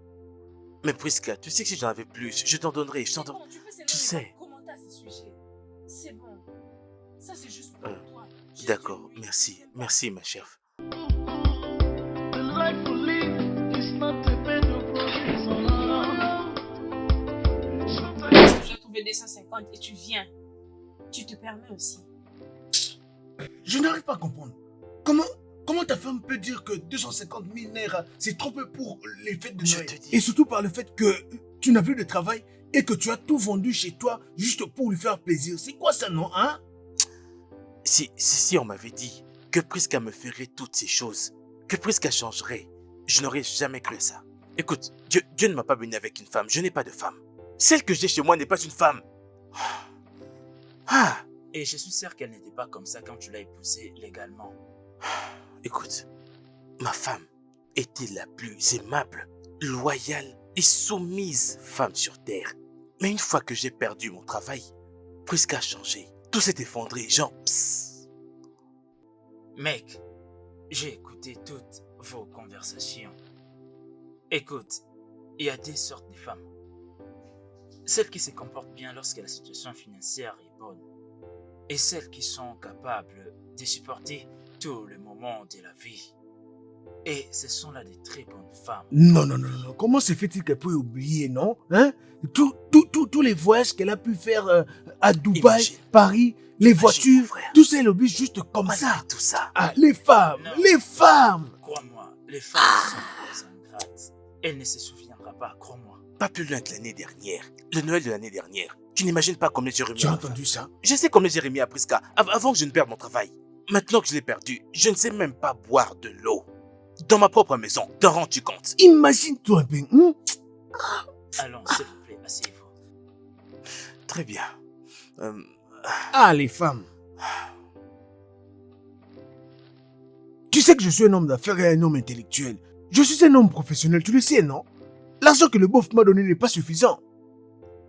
Mais Prisca, tu sais que si j'en avais plus, je t'en donnerais, je t'en C'est donnerais. bon, tu peux seulement Tu me sais. commenter à ce sujet. C'est bon. Ça, c'est juste pour toi. Juste D'accord, une nuit. merci, Même pas. merci ma chère. The life we live is not a bed of roses. de 250 et tu viens. Tu te permets aussi. Je n'arrive pas à comprendre. Comment ta femme peut dire que 250 000 naira, c'est trop peu pour les fêtes de Je Noël? te dis. Et surtout par le fait que tu n'as plus de travail et que tu as tout vendu chez toi juste pour lui faire plaisir. C'est quoi ça, non, hein? Si on m'avait dit que Priska me ferait toutes ces choses, que Priska changerait, je n'aurais jamais cru à ça. Écoute, Dieu ne m'a pas béni avec une femme, je n'ai pas de femme. Celle que j'ai chez moi n'est pas une femme. Ah, Et je suis sûr qu'elle n'était pas comme ça quand tu l'as épousée légalement. écoute, ma femme était la plus aimable, loyale et soumise femme sur terre. Mais une fois que j'ai perdu mon travail, Priska a changé. Tout s'est effondré, genre psst. Mec, j'ai écouté toutes vos conversations. Écoute, il y a deux sortes de femmes. Celles qui se comportent bien lorsque la situation financière est bonne. Et celles qui sont capables de supporter tous les moments de la vie. Et ce sont là des très bonnes femmes. Non. Comment se fait-il qu'elle peut oublier, non? Hein? Tous les voyages qu'elle a pu faire à Dubaï, Imagine. Paris, les Imagine, voitures, mon frère. tout ça, elle oublie juste comme ça. Malgré tout ça. Ah, les femmes, Non. les femmes! Crois-moi, les femmes sont très ingrates. Elle ne se souviendra pas, crois-moi. Pas plus loin que l'année dernière. Le Noël de l'année dernière. Tu n'imagines pas combien j'ai remis Tu as à ma femme. entendu ça? Je sais combien j'ai remis à Priska avant que je ne perde mon travail. Maintenant que je l'ai perdu, je ne sais même pas boire de l'eau. Dans ma propre maison, t'en rends-tu compte? Imagine-toi un peu. Allons, s'il vous plaît, asseyez-vous. Très bien. Ah, les femmes. Tu sais que je suis un homme d'affaires et un homme intellectuel. Je suis un homme professionnel, tu le sais, non? L'argent que le beauf m'a donné n'est pas suffisant.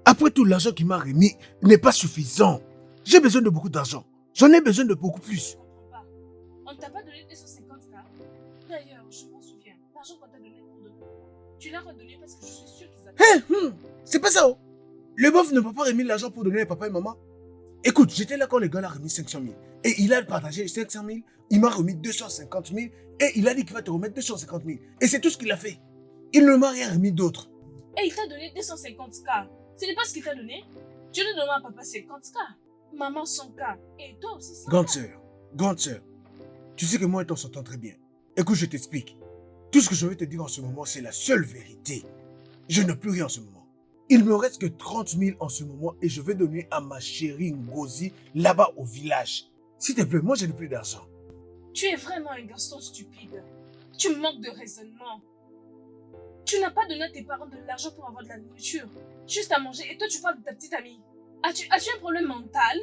Après tout, l'argent qu'il m'a remis n'est pas suffisant. J'ai besoin de beaucoup d'argent. J'en ai besoin de beaucoup plus. Je comprends pas. On ne t'a pas donné 250 cas. D'ailleurs, je m'en souviens. L'argent qu'on t'a donné pour de bon, tu l'as redonné parce que je suis sûre qu'ils avaient... C'est pas ça, oh. Le beauf ne m'a pas remis l'argent pour donner à papa et maman. Écoute, j'étais là quand le gars l'a remis 500 000. Et il a partagé les 500 000, il m'a remis 250 000 et il a dit qu'il va te remettre 250 000. Et c'est tout ce qu'il a fait. Il ne m'a rien remis d'autre. Et il t'a donné 250 cas. Ce n'est pas ce qu'il t'a donné. Tu lui donnes à papa 50 cas. Maman 100 cas. Et toi aussi 100 Grande sœur, tu sais que moi et toi on s'entend très bien. Écoute, je t'explique. Tout ce que je vais te dire en ce moment, c'est la seule vérité. Je n'ai plus rien en ce moment. Il me reste que 30 000 en ce moment et je vais donner à ma chérie Ngozi là-bas au village. S'il te plaît, moi je n'ai plus d'argent. Tu es vraiment un garçon stupide. Tu manques de raisonnement. Tu n'as pas donné à tes parents de l'argent pour avoir de la nourriture. Juste à manger. Et toi, tu parles de ta petite amie. As-tu un problème mental?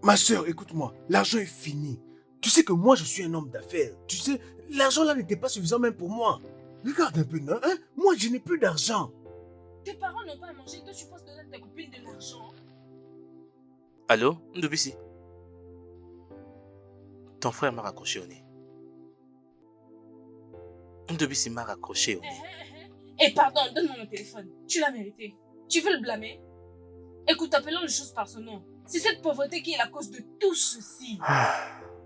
Ma sœur, écoute-moi, l'argent est fini. Tu sais que moi je suis un homme d'affaires. Tu sais, l'argent là n'était pas suffisant même pour moi. Regarde un peu, non? Hein? Moi je n'ai plus d'argent. Tes parents n'ont pas à manger. Toi, tu penses donner à ta copine de l'argent. Allô, Ndobisi? Ton frère m'a raccroché au nez. Ndobisi m'a raccroché au nez. Et pardon, donne-moi mon téléphone. Tu l'as mérité. Tu veux le blâmer? Écoute, appelons les choses par son nom. C'est cette pauvreté qui est la cause de tout ceci.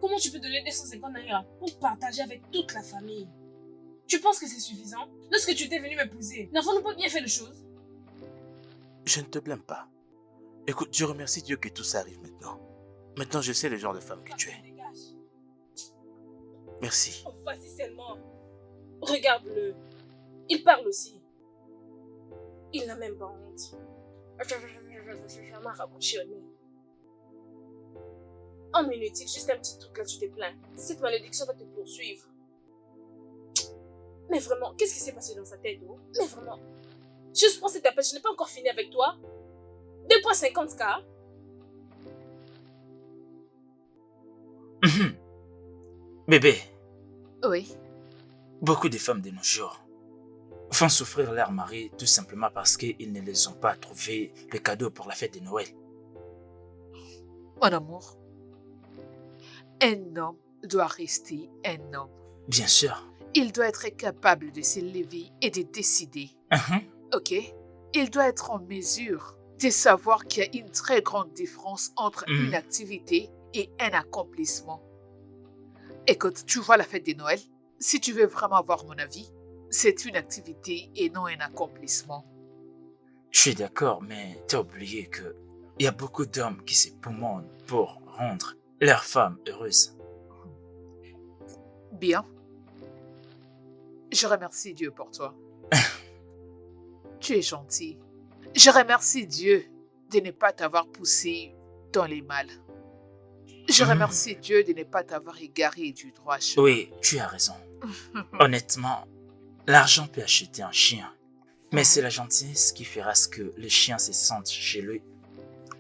Comment tu peux donner 250 naira pour partager avec toute la famille? Tu penses que c'est suffisant? Lorsque tu étais venu m'épouser, n'avons-nous pas bien fait les choses? Je ne te blâme pas. Écoute, je remercie Dieu que tout ça arrive maintenant. Maintenant, je sais le genre de femme que tu es. Dégage. Merci. Oh, vas-y seulement. Regarde-le. Il parle aussi. Il n'a même pas honte. Je m'a raccroché au nez. En inutile, juste un petit truc là, tu te plains. Cette malédiction va te poursuivre. Mais vraiment, qu'est-ce qui s'est passé dans sa tête, oh? Mais vraiment. Juste prends cette appel, je n'ai pas encore fini avec toi. 2,50K. Bébé, Oui. beaucoup de femmes de nos jours font souffrir leur mari tout simplement parce qu'ils ne les ont pas trouvé le cadeau pour la fête de Noël. Mon amour, un homme doit rester un homme. Bien sûr. Il doit être capable de se lever et de décider. Ok? Il doit être en mesure de savoir qu'il y a une très grande différence entre une activité et un accomplissement. Écoute, tu vois la fête de Noël? Si tu veux vraiment avoir mon avis, c'est une activité et non un accomplissement. Je suis d'accord, mais t'as oublié que il y a beaucoup d'hommes qui s'époumonnent pour rendre leur femme heureuse. Bien. Je remercie Dieu pour toi. Tu es gentil. Je remercie Dieu de ne pas t'avoir poussé dans les mal. Je remercie Dieu de ne pas t'avoir égaré du droit chemin. Oui, tu as raison. Honnêtement, l'argent peut acheter un chien, mais c'est la gentillesse qui fera ce que le chien se sente chez lui.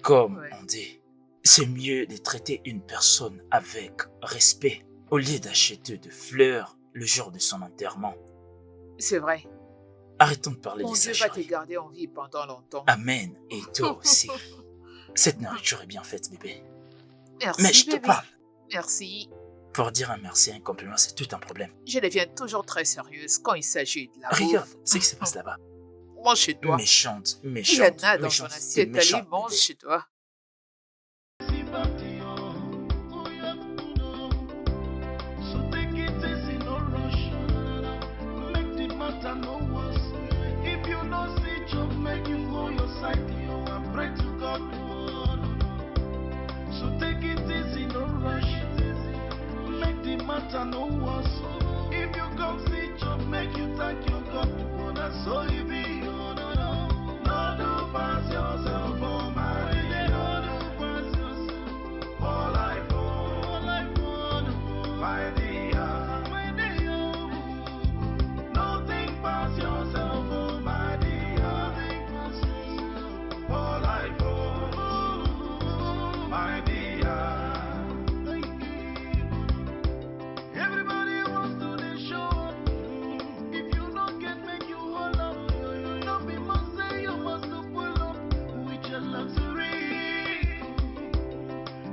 Comme Ouais. on dit, c'est mieux de traiter une personne avec respect au lieu d'acheter de fleurs le jour de son enterrement. C'est vrai. Arrêtons de parler Mon de ça, Dieu va te chérie. garder en vie pendant longtemps. Amen. Et toi aussi. Cette nourriture est bien faite, bébé. Merci, Mais je te bébé. parle. Merci. Pour dire un merci et un compliment, c'est tout un problème. Je deviens toujours très sérieuse quand il s'agit de la Regarde bouffe. ce qui se passe là-bas. Mange chez toi. Méchante, Il y en méchante, a dans ton méchante, t'es assiette. Allez, méchante, mange bébé. chez toi. So take it easy, no rush. Make the matter no worse. If you don't see job, make you go your side, and pray to God. So take it easy, no rush. Make the matter no worse. If you come see job, make you thank your God. That's all you be. No, do pass yourself, oh my lady. No, do pass yourself. All I want, my dear. Nothing pass yourself, oh my dear. All I want, my dear. Everybody wants to they show up. If you don't get, make you hold up. Don't be must say you must pull up with your luxury.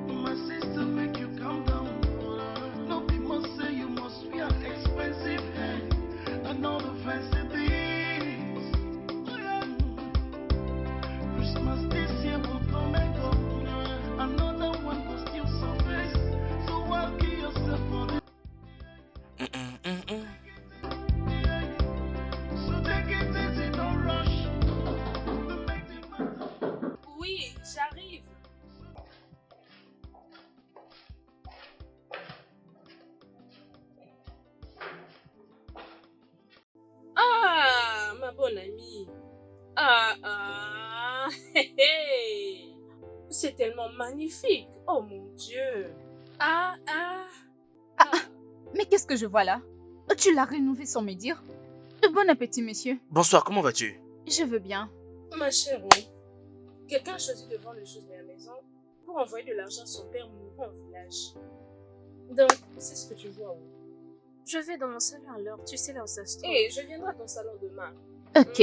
My sister make you calm down. Don't be must say you must wear expensive hair and all the fancy things. Christmas this year will come and go. Another one will still surface. So I'll kill yourself for the so take it easy, no rush. Make the matter. Oui, j'arrive. Ah, ma bonne amie. Hé, hé. C'est tellement magnifique. Oh mon Dieu. Ah. Mais qu'est-ce que je vois là? Tu l'as rénové sans me dire? Bon appétit, monsieur. Bonsoir, comment vas-tu? Je veux bien. Ma chère, oui. Quelqu'un a choisi de vendre les choses de la maison pour envoyer de l'argent à son père mourant au village. Donc, c'est ce que tu vois, oui. Je vais dans mon salon alors, tu sais là où ça se trouve. Et je viendrai à ton salon demain. Ok.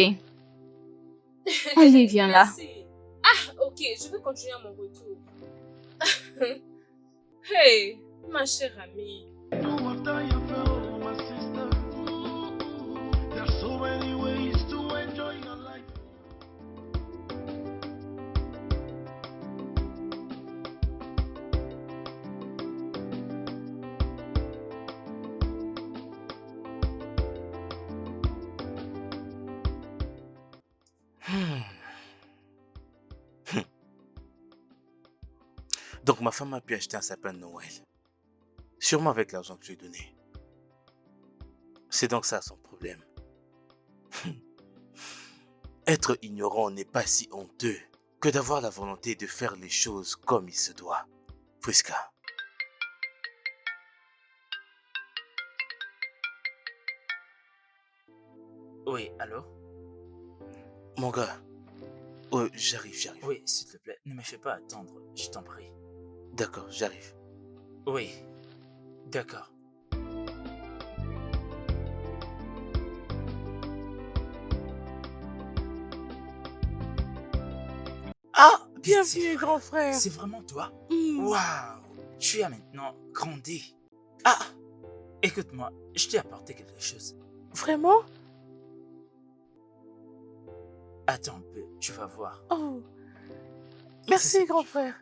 Allez, viens là. Merci. Ah, ok, je vais continuer à mon retour. Hey, ma chère amie. Do what I feel, my sister. There's so many ways to enjoy your life. Donc ma femme a pu acheter un sapin de Noël. Sûrement avec l'argent que je lui ai donné. C'est donc ça son problème. Être ignorant n'est pas si honteux que d'avoir la volonté de faire les choses comme il se doit. Friska. Oui, allô? Mon gars. J'arrive. Oui, s'il te plaît, ne me fais pas attendre, je t'en prie. D'accord, j'arrive. Oui, d'accord. Ah, Petit bienvenue grand frère. C'est vraiment toi? Mm. Waouh! Tu as maintenant grandi. Ah! Écoute-moi, je t'ai apporté quelque chose. Vraiment? Attends un peu, tu vas voir. Oh. C'est Merci ce que grand tu- frère.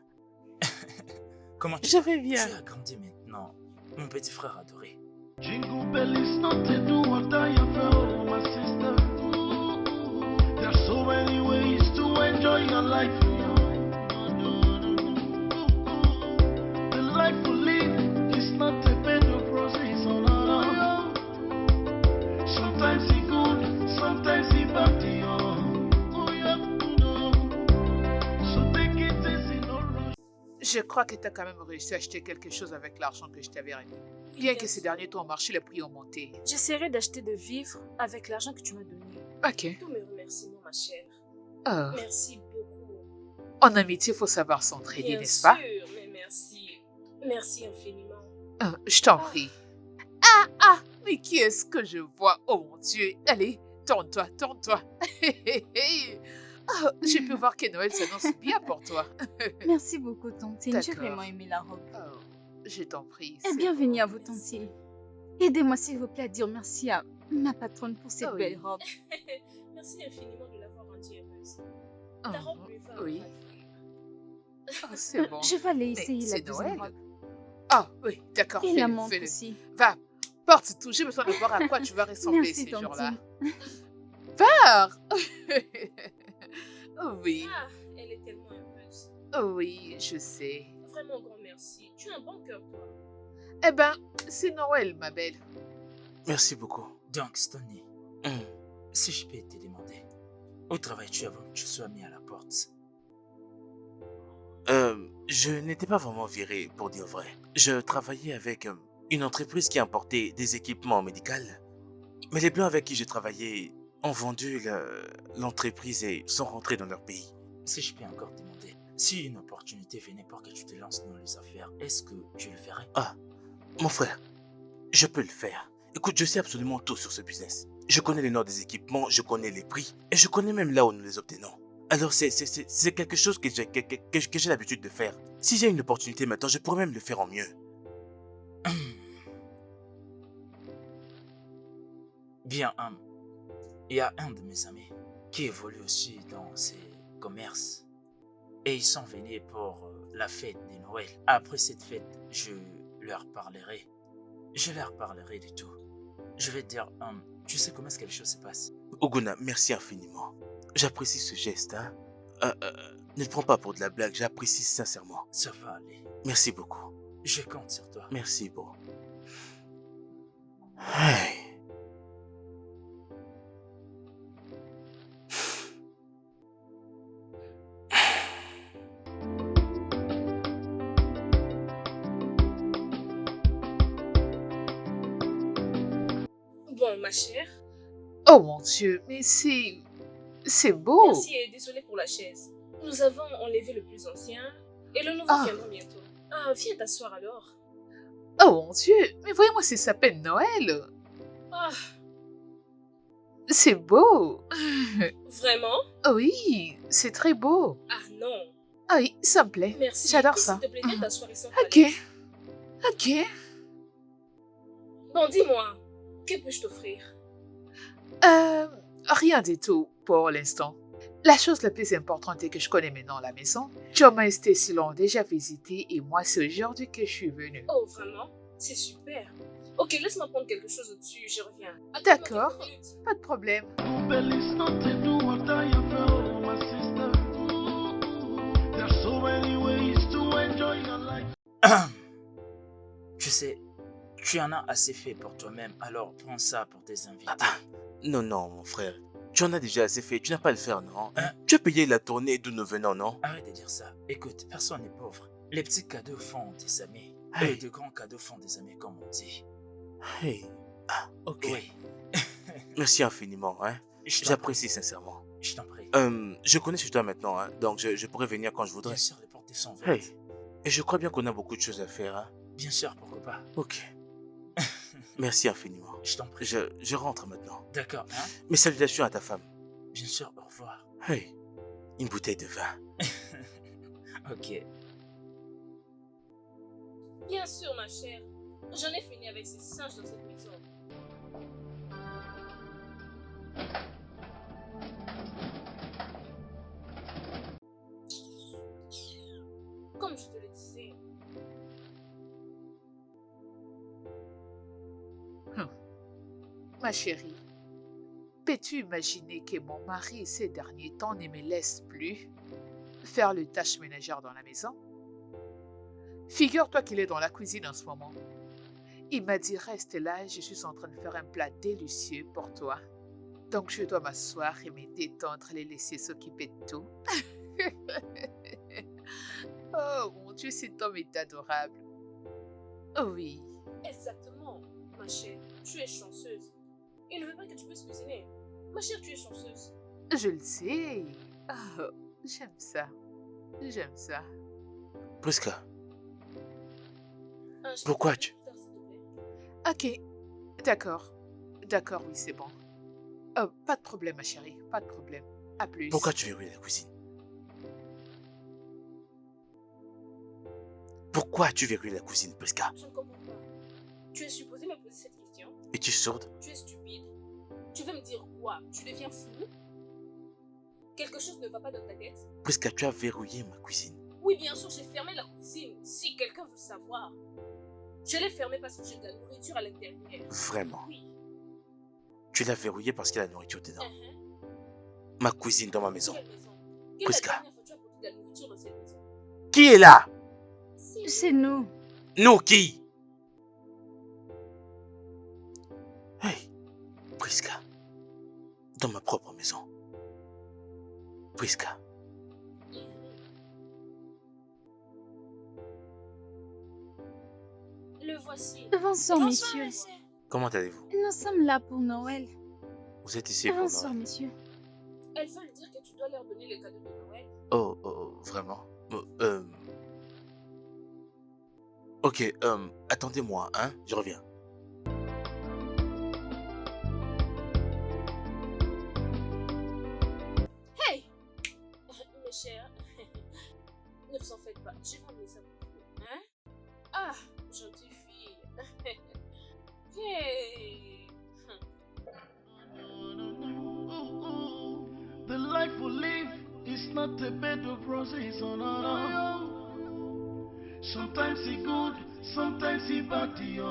Comment tu Je vas? vais bien. Tu as grandi maintenant, mon petit frère adoré. Jingle bell is not to do what I feel, my sister. There's so many ways life we the life we live is not a bed of roses on our own. Sometimes it's good, sometimes it's bad. Oh, yeah, no. So take it easy, no rush. Je crois que tu as quand même réussi à acheter quelque chose avec l'argent que je t'avais remis. Bien que ces derniers temps au marché, les prix ont monté. J'essaierai d'acheter de vivres avec l'argent que tu m'as donné. Ok. Tous mes remerciements, ma chère. Oh. Merci beaucoup. En amitié, il faut savoir s'entraider, Bien n'est-ce pas? sûr, mais merci. Merci infiniment. Je t'en prie. Mais qui est-ce que je vois? Oh mon Dieu. Allez, tourne-toi, tourne-toi. Oh, j'ai pu voir que Noël s'annonce bien pour toi. Merci beaucoup, Tantine. J'ai D'accord. vraiment aimé la robe. Oh, je t'en prie. Et c'est bienvenue bon. à vous, Tantine. Aidez-moi, s'il vous plaît, à dire merci à ma patronne pour cette Ah oui. belle robe. Merci infiniment de l'avoir rendue heureuse. Oh, Ta robe lui va. oui. ravir. Oh, c'est bon. Je vais aller Mais essayer la c'est deuxième Noël. robe. Ah oui, d'accord. Et la Fais-le, montre fais-le. aussi. Va, porte tout. J'ai besoin de voir à quoi tu vas ressembler Merci, ces jours-là. Tantine. Pars. Oui, Ah, elle est tellement heureuse. oui, je sais. Vraiment grand merci. Tu as un bon cœur, toi. Eh ben, c'est Noël, ma belle. Merci beaucoup. Donc, Stoney, Hum. si je peux te demander, où travailles-tu avant que tu sois mis à la porte? Je n'étais pas vraiment viré, pour dire vrai. Je travaillais avec une entreprise qui importait des équipements médicaux. Mais les Blancs avec qui je travaillais ont vendu l'entreprise et sont rentrés dans leur pays. Si je peux encore te demander, si une opportunité venait pour que tu te lances dans les affaires, est-ce que tu le ferais? Ah, mon frère, je peux le faire. Écoute, je sais absolument tout sur ce business. Je connais les noms des équipements, je connais les prix, et je connais même là où nous les obtenons. Alors c'est quelque chose que j'ai l'habitude de faire. Si j'ai une opportunité maintenant, je pourrais même le faire en mieux. Bien, il y a un de mes amis qui évolue aussi dans ces commerces. Et ils sont venus pour la fête de Noël. Après cette fête, je leur parlerai. Je leur parlerai de tout. Je vais te dire, tu sais comment est-ce que les choses se passent? Oguna, merci infiniment. J'apprécie ce geste, hein. Ne le prends pas pour de la blague, j'apprécie sincèrement. Ça va aller. Merci beaucoup. Je compte sur toi. Merci, bon. Hey. Bon, ma chère. Oh mon Dieu, mais c'est beau. Merci et désolée pour la chaise. Nous avons enlevé le plus ancien et le nouveau Ah. viendra bientôt. Ah, viens t'asseoir alors. Oh mon Dieu, mais voyez-moi ces sapins de Noël. Ah, C'est beau. vraiment? Oui, c'est très beau. Ah non. Ah oui, ça me plaît. Merci. J'adore Et ça. S'il te plaît, viens t'asseoir ici. Ok. Ok. Bon, dis-moi, que peux-je t'offrir? Rien du tout pour l'instant. La chose la plus importante est que je connais maintenant la maison. John et Stacy l'ont déjà visité et moi, c'est aujourd'hui que je suis venue. Oh, vraiment? C'est super. Ok, laisse-moi prendre quelque chose au-dessus, je reviens. Attends-moi D'accord. quelques minutes. Pas de problème. Well, it's not to do what I have felt, my sister. There's so many ways to enjoy your life. Tu sais, tu en as assez fait pour toi-même, alors prends ça pour tes invités. Non, non, mon frère. Tu en as déjà assez fait, tu n'as pas à le faire, non? Hein? Tu as payé la tournée d'où nous venons, non? Arrête de dire ça. Écoute, personne n'est pauvre. Les petits cadeaux font des amis. Hey. Et de grands cadeaux font des amis, comme on dit. Hey. Ah, ok. Oui. Merci infiniment, hein. Je t'en J'apprécie sincèrement. prie. Je t'en prie. Je connais sur toi maintenant, hein, donc je pourrais venir quand je voudrais. Bien sûr, les portes sont Hey. ouvertes. Et je crois bien qu'on a beaucoup de choses à faire, hein. Bien sûr, pourquoi pas. Ok. Merci infiniment. Je t'en prie. Je rentre maintenant. D'accord, hein? Mes salutations à ta femme. Bien sûr, au revoir. Hey. Une bouteille de vin. Ok. Bien sûr, ma chère. J'en ai fini avec ces singes dans cette maison. Comme je te le disais, Ma chérie, peux-tu imaginer que mon mari ces derniers temps ne me laisse plus? faire les tâches ménagères dans la maison. Figure-toi qu'il est dans la cuisine en ce moment. Il m'a dit, reste là, je suis en train de faire un plat délicieux pour toi. Donc je dois m'asseoir et me détendre, les laisser s'occuper de tout. Oh mon Dieu, cet homme est adorable. Oh oui. Exactement, ma chère. Tu es chanceuse. Il ne veut pas que tu puisses cuisiner. Ma chère, tu es chanceuse. Je le sais. Oh, j'aime ça. J'aime ça. Prisca, Je peux pourquoi te tu... faire, s'il te plaît? Ok, d'accord. D'accord, oui, c'est bon. Oh, pas de problème, ma chérie, pas de problème. À plus. Pourquoi tu verrouilles la cuisine? Pourquoi tu verrouilles la cuisine, Prisca? Je ne comprends pas. Tu es supposé me poser cette question? Es-tu sourde? Tu es stupide? Tu veux me dire quoi? Tu deviens fou? Quelque chose ne va pas dans ta tête? Prisca, tu as verrouillé ma cuisine. Oui, bien sûr, j'ai fermé la cuisine. Si quelqu'un veut savoir. Je l'ai fermée parce que j'ai de la nourriture à l'intérieur. Vraiment? Oui. Tu l'as verrouillée parce qu'il y a la nourriture dedans. Uh-huh. Ma cuisine dans ma maison. Quelle maison? Quelle est la Prisca. dernière fois que tu as porté de la nourriture dans cette maison? Qui est là? C'est nous. Nous qui? Hey, Prisca. Dans ma propre maison. Prisca. Le voici. Bonsoir, messieurs. Comment allez-vous? Nous sommes là pour Noël. Vous êtes ici pour Bonsoir, Noël? messieurs. Elles veulent dire que tu dois leur donner les cadeaux de Noël. Oh, vraiment? Ok, attendez-moi, hein? Je reviens. Hey! Mes chers, ne vous en faites pas. Je vais emmener ça pour vous. Hein? Ah, gentille fille. Hey! The life we live is not a bed of roses, oh no, no. Sometimes it's good, sometimes it's bad, yo.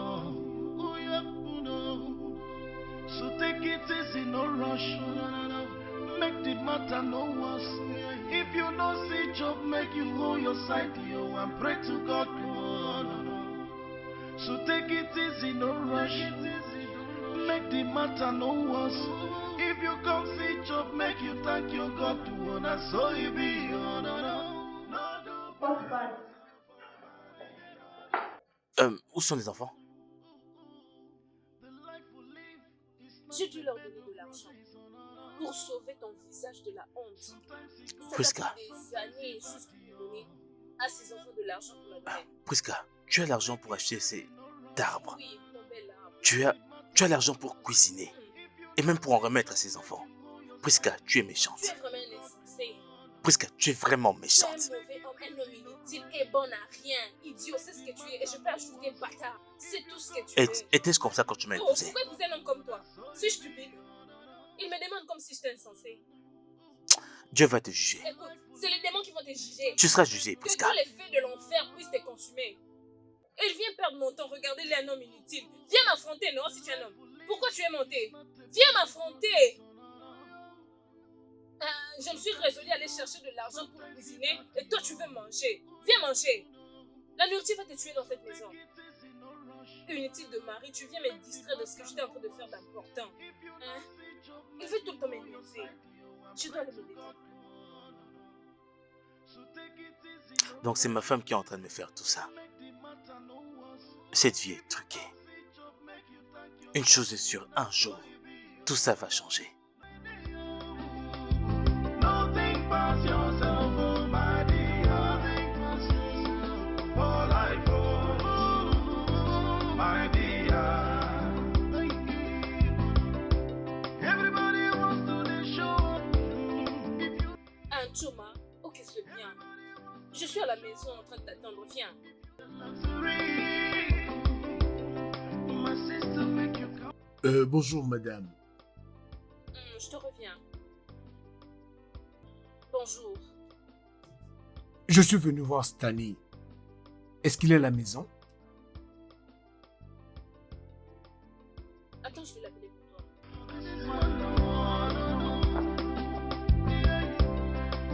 Oh yeah, oh no. So take it easy, no rush, oh no, no, no. Make the matter no worse. If you don't see job, make you hold your side, yo, and pray to God, oh no, no. So take it easy, no rush. Make the matter no worse. If you come see job, make you thank your God to honor. So it be, oh no, no, no, no. Où sont les enfants? J'ai dû leur donner de l'argent pour sauver ton visage de la honte. Ça Prisca. t'a pris des années juste pour donner à ces enfants de l'argent pour la Noël. Prisca, tu as l'argent pour acheter ces arbres. Oui, mon bel arbre. Tu as l'argent pour cuisiner. Et même pour en remettre à ses enfants. Prisca, tu es méchante. Tu es vraiment un insensé. Prisca, tu es vraiment Tu es un méchante. mauvais homme, un homme inutile et bon à rien. Idiot, c'est ce que tu es. Et je peux ajouter bâtard. C'est tout ce que tu es. Était-ce comme ça quand tu m'as Oh, épousé? pourquoi épouser un homme comme toi? Suis stupide. Il me demande comme si j'étais insensé. Dieu va te juger. Écoute, c'est les démons qui vont te juger. Tu seras jugé, Que Prisca. tous les feux de l'enfer puissent te consumer. Et il vient perdre mon temps. Regardez-le, un homme inutile. Viens m'affronter, non, si tu es un homme. Pourquoi tu es monté? Viens m'affronter. Je me suis résolue à aller chercher de l'argent pour cuisiner et toi tu veux manger. Viens manger. La nourriture va te tuer dans cette maison. Inutile de mari, tu viens me distraire de ce que j'étais en train de faire d'important. Hein? Il veut tout le temps m'énerver. Je dois le méditer. Donc c'est ma femme qui est en train de me faire tout ça. Cette vie est truquée. Une chose est sûre, un jour, tout ça va changer. Nothing past yourself, oh my dear. Nothing past yourself. For life, oh my dear. Everybody wants to the show. If you Un Choma, ok c'est bien. Je suis à la maison en train de t'attendre, viens. luxury, my sister make you come. Bonjour, madame. Je te reviens. Bonjour. Je suis venu voir Stanley. Est-ce qu'il est à la maison? Attends, je vais l'appeler pour toi.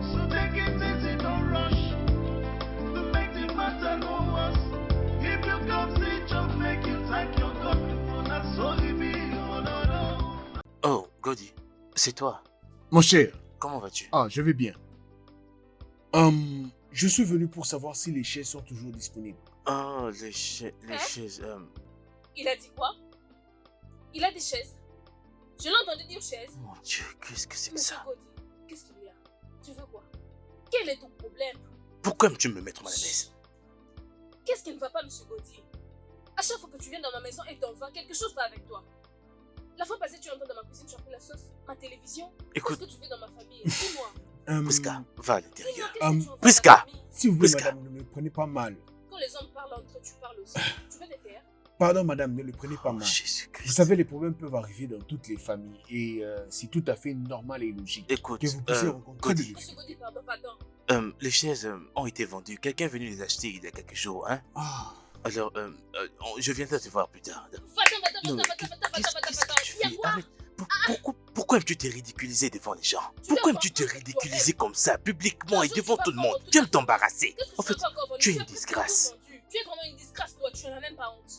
So take it easy, don't c'est toi. Mon cher, Comment vas-tu? ah, je vais bien. Je suis venu pour savoir si les chaises sont toujours disponibles. Oh, les Hein? chaises. Il a dit quoi? Il a des chaises. Je l'ai entendu dire chaises. Mon Dieu, qu'est-ce que c'est que Monsieur ça? Cody, qu'est-ce qu'il y a? Tu veux quoi? Quel est ton problème? Pourquoi aimes-tu me mettre mal à l'aise? Qu'est-ce qui ne va pas, monsieur Cody? À chaque fois que tu viens dans ma maison et t'en vas, quelque chose va avec toi. La fois passée, tu entres dans ma cuisine, tu as pris la sauce, ma télévision. Écoute, Qu'est-ce que tu fais dans ma famille? Dis-moi. Priska, va à Dis-moi, l'intérieur. qu'est-ce que tu en fais dans Priska! ma famille? S'il vous plaît, Priska. madame, ne me prenez pas mal. Quand les hommes parlent entre eux, tu parles aussi. Tu veux te taire? Pardon, madame, ne le prenez pas Oh, mal. Jésus-Christ. Vous savez, les problèmes peuvent arriver dans toutes les familles et c'est tout à fait normal et logique Écoute, que vous puissiez rencontrer des Cody, Monsieur difficultés. Cody, pardon, pardon. les chaises ont été vendues. Quelqu'un est venu les acheter il y a quelques jours, hein? Ah, Alors, je viendrai te voir plus tard. Va-t'en, Non, mais qu'est-ce que tu Il y a fais? quoi? Arrête. Pourquoi aimes-tu te ridiculiser devant les gens? Pourquoi aimes-tu te ridiculiser comme ça, publiquement et devant tout le monde? Tu aimes t'embarrasser. Qu'est-ce que En fait, tu as encore vendu? tu es as une presque disgrâce. tout vendu. Tu es vraiment une disgrâce, toi. Tu n'as même pas honte.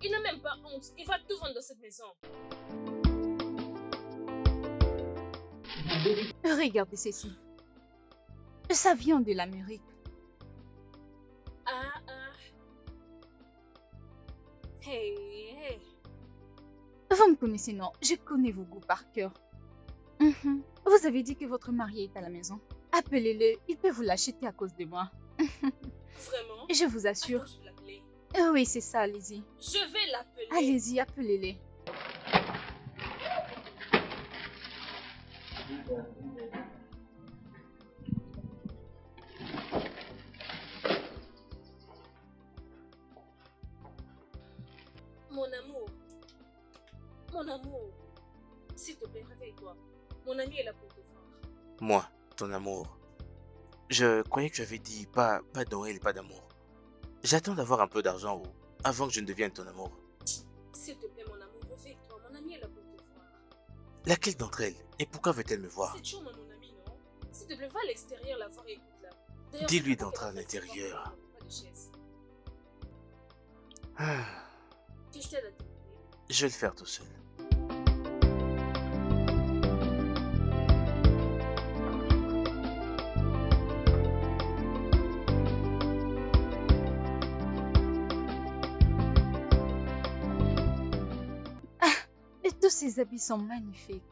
Il n'a même pas honte. Il va tout vendre dans cette maison. Regardez ceci. Ça vient de l'Amérique. Ah. Hey. Vous me connaissez, non? Je connais vos goûts par cœur. Vous avez dit que votre mari est à la maison. Appelez-le, il peut vous l'acheter à cause de moi. Vraiment? Je vous assure. Attends, je vais l'appeler. Oui, c'est ça, allez-y. Je vais l'appeler. Allez-y, appelez-les. Mon amour. S'il te plaît, réveille-toi. Mon ami est là pour te voir. Moi, ton amour. Je croyais que tu avais dit pas de Noël et pas d'amour. J'attends d'avoir un peu d'argent avant que je ne devienne ton amour. S'il te plaît, mon amour, réveille-toi. Mon ami est là pour te voir. Laquelle d'entre elles? Et pourquoi veut-elle me voir? C'est chaud, mon ami, non? S'il te plaît, va à l'extérieur la voir et écoute-la. D'ailleurs, Dis-lui c'est pas d'entrer à qu'elle va te l'intérieur. voir, pas de chaise. Ah, Que je t'aide à te lever. je vais le faire tout seul. Et tous ces habits sont magnifiques.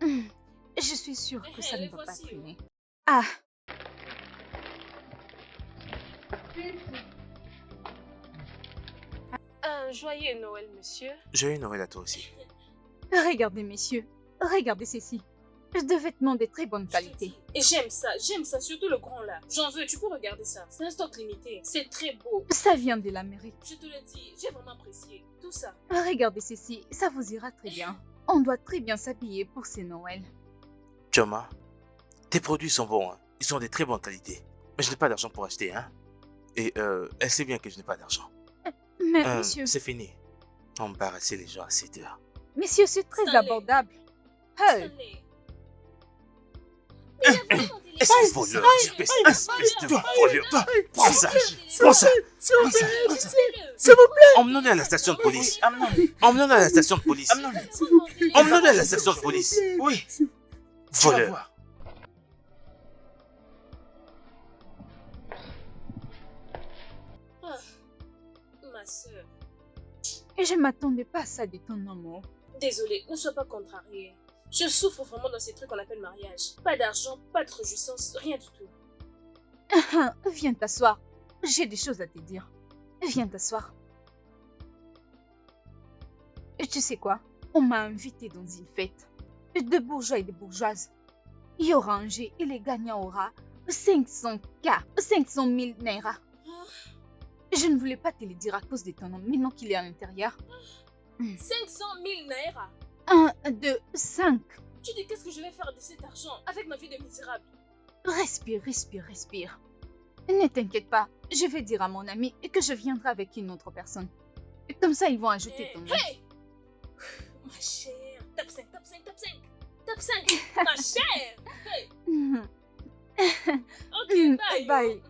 Je suis sûre que ça ne les va pas voici. traîner. Ah, Un joyeux Noël, monsieur. Joyeux Noël à toi aussi. regardez, messieurs. Regardez ceci. De vêtements de très bonne Je te qualité. dis. Et j'aime ça, surtout le grand là. J'en veux, tu peux regarder ça. C'est un stock limité. C'est très beau. Ça vient de l'Amérique. Je te le dis, j'ai vraiment apprécié tout ça. Regardez ceci, ça vous ira très bien. On doit très bien s'habiller pour ces Noëls. Choma, tes produits sont bons, hein. Ils sont de très bonne qualité. Mais je n'ai pas d'argent pour acheter, hein. Et elle sait bien que je n'ai pas d'argent. Mais monsieur, C'est fini. Embarrasser les gens à 7 heures. monsieur, c'est très Stanley. abordable. Hey, Stanley. Mais il y a vraiment des Espèce de voleur, espèce de voleur. Prends ça, prends ça. s'il vous plaît, Emmenons-le à la station de police. Amenons-le. Emmenons-le à la station de police. Amenons-le. Emmenons-le à la station de police. Oui. Tu vas Voleur. voir. Ma soeur. je m'attendais pas à ça de ton amour. Désolée, ne sois pas contrariée. Je souffre vraiment dans ces trucs qu'on appelle mariage. Pas d'argent, pas de réjouissance, rien du tout. Viens t'asseoir. J'ai des choses à te dire. Viens t'asseoir. Et tu sais quoi? On m'a invité dans une fête. De bourgeois et de bourgeoises. Il y aura un jeu et le gagnant aura 500K, 500 000 naira. Je ne voulais pas te le dire à cause de ton nom, maintenant qu'il est à l'intérieur. 500 000 naira. 1, 2, 5. Tu dis qu'est-ce que je vais faire de cet argent avec ma vie de misérable? Respire, respire, respire. Ne t'inquiète pas, je vais dire à mon ami que je viendrai avec une autre personne. Comme ça, ils vont ajouter ton nom. Hey! Ma chère, top 5, top 5, top 5. Top 5, ma chère. Hey. Ok, bye. Bye.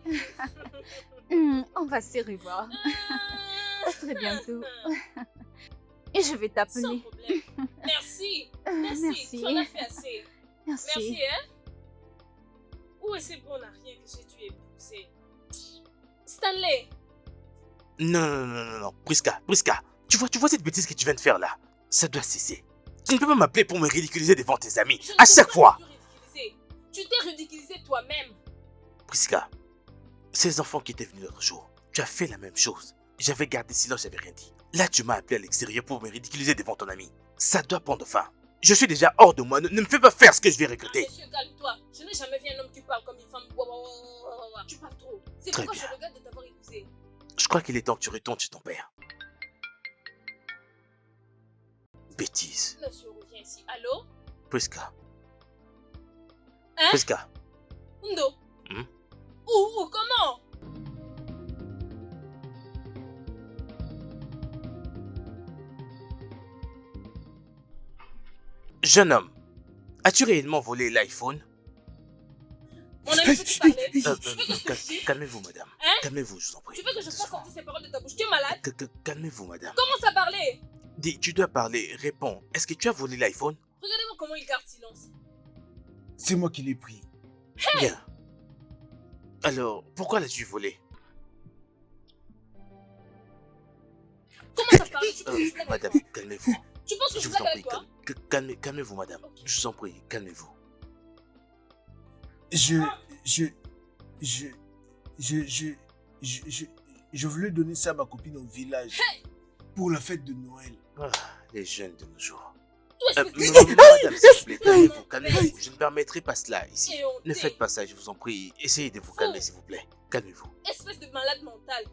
On va se revoir. À très bientôt. Et je vais Sans t'appeler. problème. Merci. Merci. Merci. Tu en as fait assez. Merci. Merci, hein? Où est ce bon à rien que j'ai dû épouser? Stanley! Non. Priska. Tu vois cette bêtise que tu viens de faire là? Ça doit cesser. Tu ne peux pas m'appeler pour me ridiculiser devant tes amis. Je ne À t'ai chaque pas fois. du tout ridiculisé. Tu t'es ridiculisé toi-même. Priska, ces enfants qui étaient venus l'autre jour, tu as fait la même chose. J'avais gardé silence, j'avais rien dit. Là, tu m'as appelé à l'extérieur pour me ridiculiser devant ton ami. Ça doit prendre fin. Je suis déjà hors de moi. Ne me fais pas faire ce que je vais regretter. Monsieur, calme-toi. Je n'ai jamais vu un homme qui parle comme une femme. Tu parles trop. C'est Très pourquoi bien. je regrette de t'avoir épousé. Je crois qu'il est temps que tu retournes chez ton père. Bêtise. Monsieur, reviens ici. Allô? Priska. Hein? Priska. Ndo? Hmm? Où? Comment? Jeune homme, as-tu réellement volé l'iPhone? Mon ami, peux-tu parler? Tu veux que je te dise? Calmez-vous, madame. Hein? Calmez-vous, je vous en prie. Tu veux que je fasse sortir ces paroles de ta bouche? Tu es malade? Calmez-vous, madame. Commence à parler! Dis, tu dois parler. Réponds. Est-ce que tu as volé l'iPhone? Regardez-moi comment il garde silence. C'est moi qui l'ai pris. Bien. Alors, pourquoi l'as-tu volé? Commence à parler. Tu penses que je blague avec Madame, toi? calmez-vous. Tu penses que Je je vous en blague prie, avec toi? calmez-vous, madame. Ok. Je vous en prie, calmez-vous. Je voulais donner ça à ma copine au village. Pour la fête de Noël. Ah, les jeunes de nos jours. Toi, Non, espèce non, madame, s'il vous plaît, calmez-vous, calmez-vous. Bête. Je ne permettrai pas cela ici. Et on Ne t'est. faites pas ça, je vous en prie. Essayez de vous Faux. calmer, s'il vous plaît. Calmez-vous. Espèce de malade mental.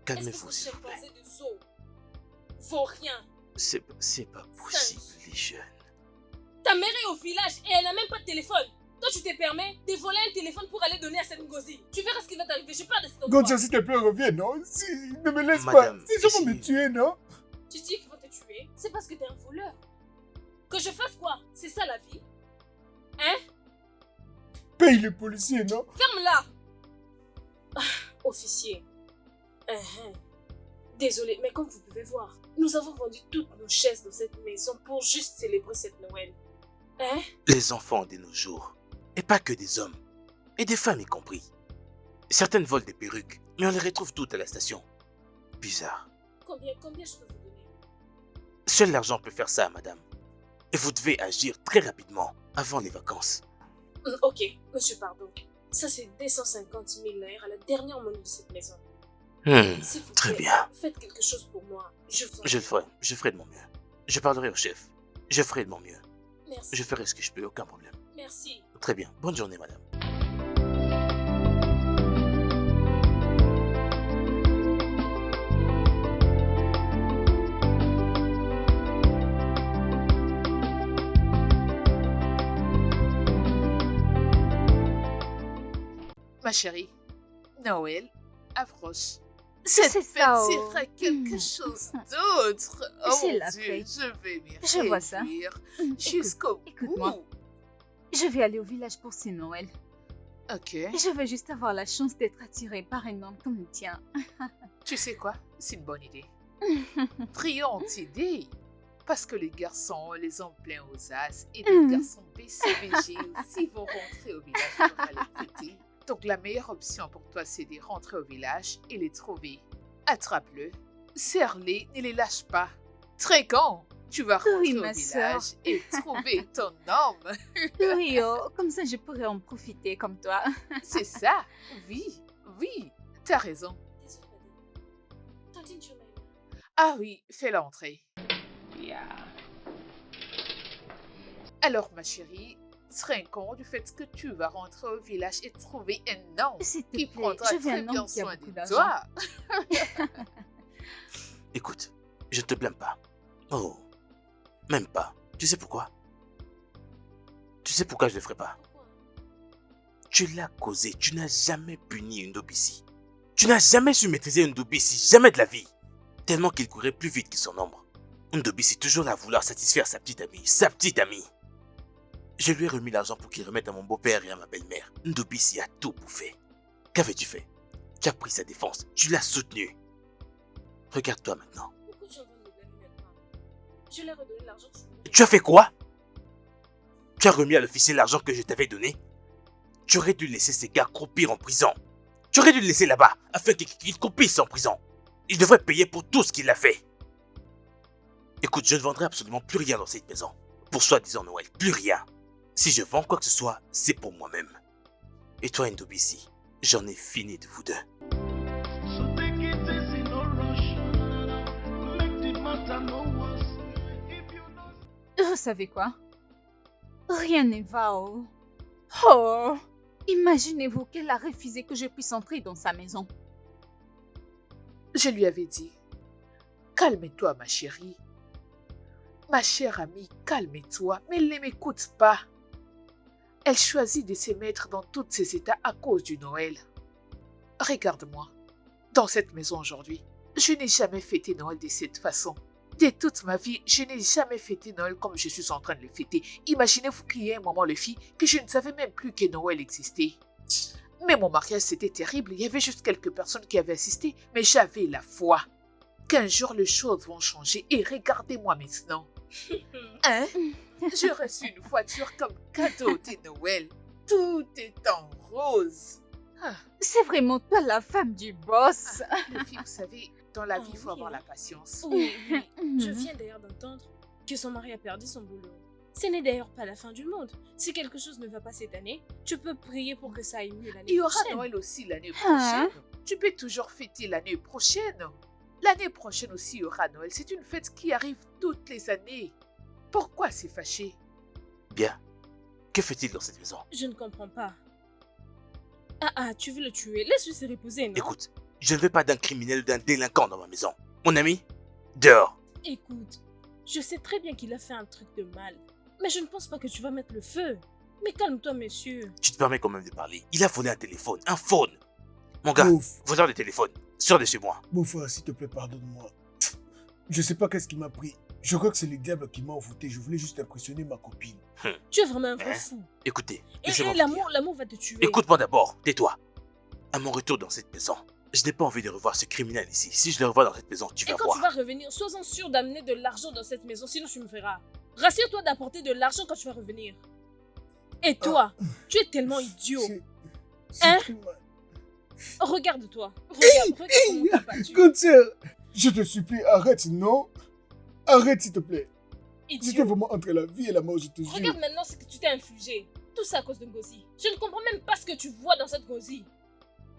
Calmez-vous, Espèce de s'il vous plaît. chimpanzé de zoo. Vaut rien. C'est pas possible, les jeunes. Ta mère est au village et elle n'a même pas de téléphone. Toi, tu te permets de voler un téléphone pour aller donner à cette ngozi. Tu verras ce qui va t'arriver. Je pars de cet endroit. Gonja, s'il te plaît, reviens, non? Ne me laisse Madame, pas. Ces gens vont me essayez. tuer, non? Tu dis qu'ils vont te tuer. C'est parce que t'es un voleur. Que je fasse quoi? C'est ça la vie? Hein? Paye les policiers, non? Ferme-la! Ah, officier. Désolé, mais comme vous pouvez voir, nous avons vendu toutes nos chaises dans cette maison pour juste célébrer cette Noël. Hein? Les enfants de nos jours, et pas que des hommes, et des femmes y compris. Certaines volent des perruques, mais on les retrouve toutes à la station. Bizarre. Combien je peux vous donner? Seul l'argent peut faire ça, madame. Et vous devez agir très rapidement, avant les vacances. Ok, monsieur, pardon. Ça, c'est 250 000 naira, la dernière monnaie de cette maison. S'il vous Très plaît, bien. faites quelque chose pour moi. Je vous en Je le ferai, je ferai de mon mieux. Je parlerai au chef. Je ferai de mon mieux. Merci. Je ferai ce que je peux, aucun problème. Merci. Très bien. Bonne journée, madame. Ma chérie, Noël approche. C'est Cette fête ça, oh. sera quelque Hmm. chose d'autre. Oh C'est mon la Dieu, fête. je vais m'y Je vois ça. réjouir Écoute, jusqu'au écoute-moi. bout. Je vais aller au village pour ce Noël. Ok. Et je veux juste avoir la chance d'être attirée par un homme comme le tien. Tu sais quoi? C'est une bonne idée. Brillante idée. Parce que les garçons, les hommes pleins aux as et les Mm. garçons BCBG aussi vont rentrer au village pour aller fêter. Donc la meilleure option pour toi, c'est de rentrer au village et les trouver. Attrape-le, serre-les, ne les lâche pas. Trinquant, tu vas rentrer Oui, au ma village sœur. et trouver ton homme. Oui, oh, comme ça je pourrais en profiter comme toi. C'est ça. Oui, oui, t'as raison. Désolée, madame. Tantine Jumaine. Ah oui, fais l'entrée. Alors, ma chérie, trinquons du fait que tu vas rentrer au village et trouver un homme S'il te qui plaît, prendra je veux très un bien homme qui a soin beaucoup de d'argent. toi. Écoute, je ne te blâme pas. Oh, même pas. Tu sais pourquoi? Tu sais pourquoi je ne le ferai pas? Pourquoi? Tu l'as causé, tu n'as jamais puni une Ndobisi. Tu n'as jamais su maîtriser une Ndobisi, jamais de la vie. Tellement qu'il courait plus vite que son ombre. Ndobisi toujours là à vouloir satisfaire sa petite amie, Je lui ai remis l'argent pour qu'il remette à mon beau-père et à ma belle-mère. Ndobisi a tout bouffé. Qu'avais-tu fait? Tu as pris sa défense, tu l'as soutenue. Regarde-toi maintenant. Pourquoi tu es en train de me blâmer maintenant? Je lui ai redonné l'argent que je voulais. Tu as fait quoi? Tu as remis à l'officier l'argent que je t'avais donné. Tu aurais dû laisser ces gars croupir en prison. Tu aurais dû le laisser là-bas afin qu'il croupisse en prison. Il devrait payer pour tout ce qu'il a fait. Écoute, je ne vendrai absolument plus rien dans cette maison. Pour soi-disant Noël, plus rien. Si je vends quoi que ce soit, c'est pour moi-même. Et toi, Ndobisi, j'en ai fini de vous deux. So take it easy, no rush. Make the matter no worse. If you don't Vous savez quoi? Rien ne va. Oh, imaginez-vous qu'elle a refusé que je puisse entrer dans sa maison. Je lui avais dit, calme-toi ma chérie. Ma chère amie, calme-toi, mais elle ne m'écoute pas. Elle choisit de se mettre dans tous ces états à cause du Noël. Regarde-moi, dans cette maison aujourd'hui, je n'ai jamais fêté Noël de cette façon. De toute ma vie, je n'ai jamais fêté Noël comme je suis en train de le fêter. Imaginez-vous qu'il y ait un moment, le fit, que je ne savais même plus que Noël existait. Mais mon mariage, c'était terrible. Il y avait juste quelques personnes qui avaient assisté, mais j'avais la foi qu'un jour les choses vont changer. Et regardez-moi maintenant. Hein? J'ai reçu une voiture comme cadeau de Noël. Tout est en rose. Ah, C'est vraiment toi la femme du boss. les filles, vous savez, dans la vie, il faut oui, avoir hein. la patience. Oui, oui. Je Mhm. viens d'ailleurs d'entendre que son mari a perdu son boulot. Ce n'est d'ailleurs pas la fin du monde. Si quelque chose ne va pas cette année, tu peux prier pour que ça aille mieux l'année Il y aura prochaine. Noël aussi l'année Hein? prochaine. Tu peux toujours fêter l'année prochaine. L'année prochaine aussi, il y aura Noël. C'est une fête qui arrive toutes les années. Pourquoi s'est fâché? Bien. Que fait-il dans cette maison? Je ne comprends pas. Ah, tu veux le tuer? Laisse-le se reposer, non? Écoute, je ne veux pas d'un criminel ou d'un délinquant dans ma maison. Mon ami, dehors. Écoute, je sais très bien qu'il a fait un truc de mal. Mais je ne pense pas que tu vas mettre le feu. Mais calme-toi, monsieur. Tu te permets quand même de parler. Il a volé un téléphone, un phone. Mon gars, Bouf, voleur de téléphone, sors de chez moi. Bofa, s'il te plaît, pardonne-moi. Je sais pas qu'est-ce qui m'a pris. Je crois que c'est le diable qui m'a envoûté. Je voulais juste impressionner ma copine. Tu es vraiment un vrai Hein? fou. Écoutez, Et laissez-moi vous dire. l'amour va te tuer. Écoute-moi d'abord, tais-toi. À mon retour dans cette maison, je n'ai pas envie de revoir ce criminel ici. Si je le revois dans cette maison, tu Et vas quand voir. tu vas revenir, sois-en sûr d'amener de l'argent dans cette maison, sinon tu me feras. Rassure-toi d'apporter de l'argent quand tu vas revenir. Et toi, tu es tellement idiot. C'est Hein? très mal. Regarde-toi. Regarde comment t'es battu. Gunther, je te supplie, arrête, non? Arrête, s'il te plaît. C'était Idiot. vraiment entre la vie et la mort, je te jure. Regarde maintenant ce que tu t'es infligé. Tout ça à cause de Ngozi. Je ne comprends même pas ce que tu vois dans cette Ngozi.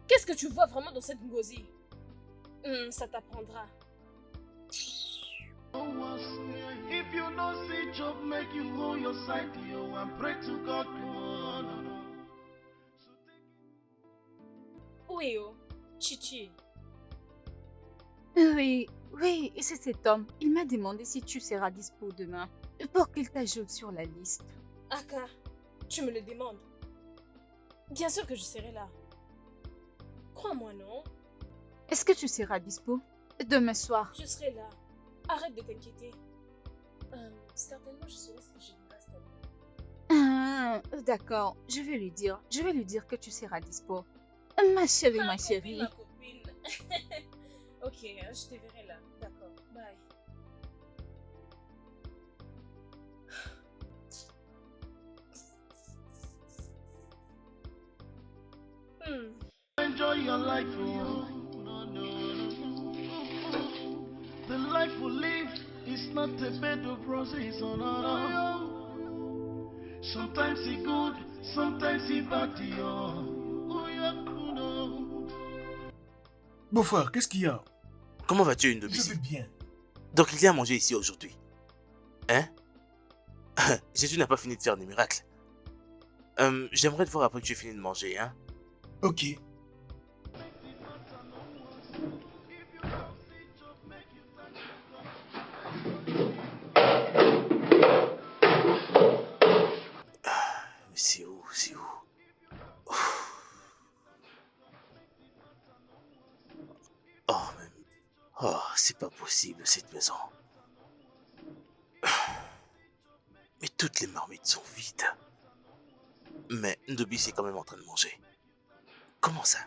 Qu'est-ce que tu vois vraiment dans cette Ngozi? Ça t'apprendra. worse. If you don't see job, make you hold your side, yo, and pray to God. Oh, no, no. So take Oui, oh. Chichi. Oui, et c'est cet homme. Il m'a demandé si tu seras dispo demain pour qu'il t'ajoute sur la liste. Aka, tu me le demandes. Bien sûr que je serai là. Crois-moi, non? Est-ce que tu seras dispo demain soir? Je serai là. Arrête de t'inquiéter. Certainement, je serai si je ne reste à Ah, d'accord, je vais lui dire. Je vais lui dire que tu seras dispo. Ma chérie, ma chérie. Ma copine. Ok, je te verrai là. D'accord, bye. enjoy your life, oh. No, no, no. The life we live is not a bed of roses, oh, no, no. Sometimes it's good, sometimes it's bad, yo. Oh, yeah, no. Beau-frère, qu'est-ce qu'il y a? Comment vas-tu, Je Ndobisi? vais bien. Donc il y a à manger ici aujourd'hui. Hein? Jésus n'a pas fini de faire des miracles. J'aimerais te voir après que tu aies fini de manger, hein? Ok. Mais c'est où? C'est où? Oh, c'est pas possible cette maison. Mais toutes les marmites sont vides. Mais Ndobisi est quand même en train de manger. Comment ça?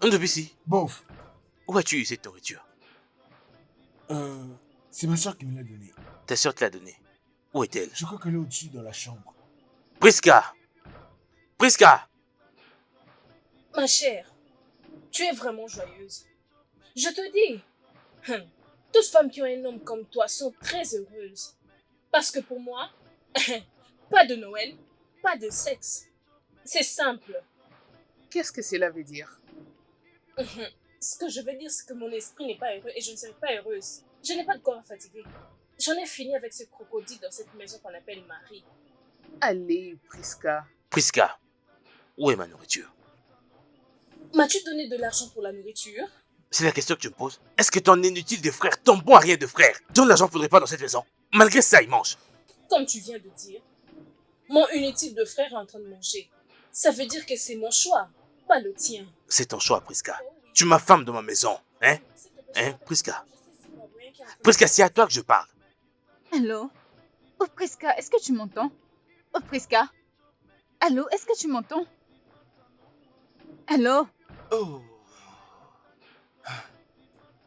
Ndobisi, Bof, où as-tu eu cette nourriture? c'est ma soeur qui me l'a donné. Ta soeur te l'a donné. Où est-elle? Je crois qu'elle est au-dessus dans la chambre. Priska! Priska! Ma chère, tu es vraiment joyeuse. Je te dis, toutes femmes qui ont un homme comme toi sont très heureuses. Parce que pour moi, pas de Noël, pas de sexe. C'est simple. Qu'est-ce que cela veut dire? Ce que je veux dire, c'est que mon esprit n'est pas heureux et je ne serai pas heureuse. Je n'ai pas de corps à fatiguer. J'en ai fini avec ce crocodile dans cette maison qu'on appelle Marie. Allez, Priska. Priska, où est ma nourriture? M'as-tu donné de l'argent pour la nourriture? C'est la question que tu me poses. Est-ce que ton inutile de frère, ton bon à rien de frère, donne l'argent pour le repas dans cette maison? Malgré ça, il mange. Comme tu viens de dire, mon inutile de frère est en train de manger. Ça veut dire que c'est mon choix, pas le tien. C'est ton choix, Priska. Tu m'affames dans ma maison, hein? Hein, Priska? Priska, c'est à toi que je parle. Allô? Oh, Priska, est-ce que tu m'entends? Oh, Priska? Allô, est-ce que tu m'entends? Allô? Oh.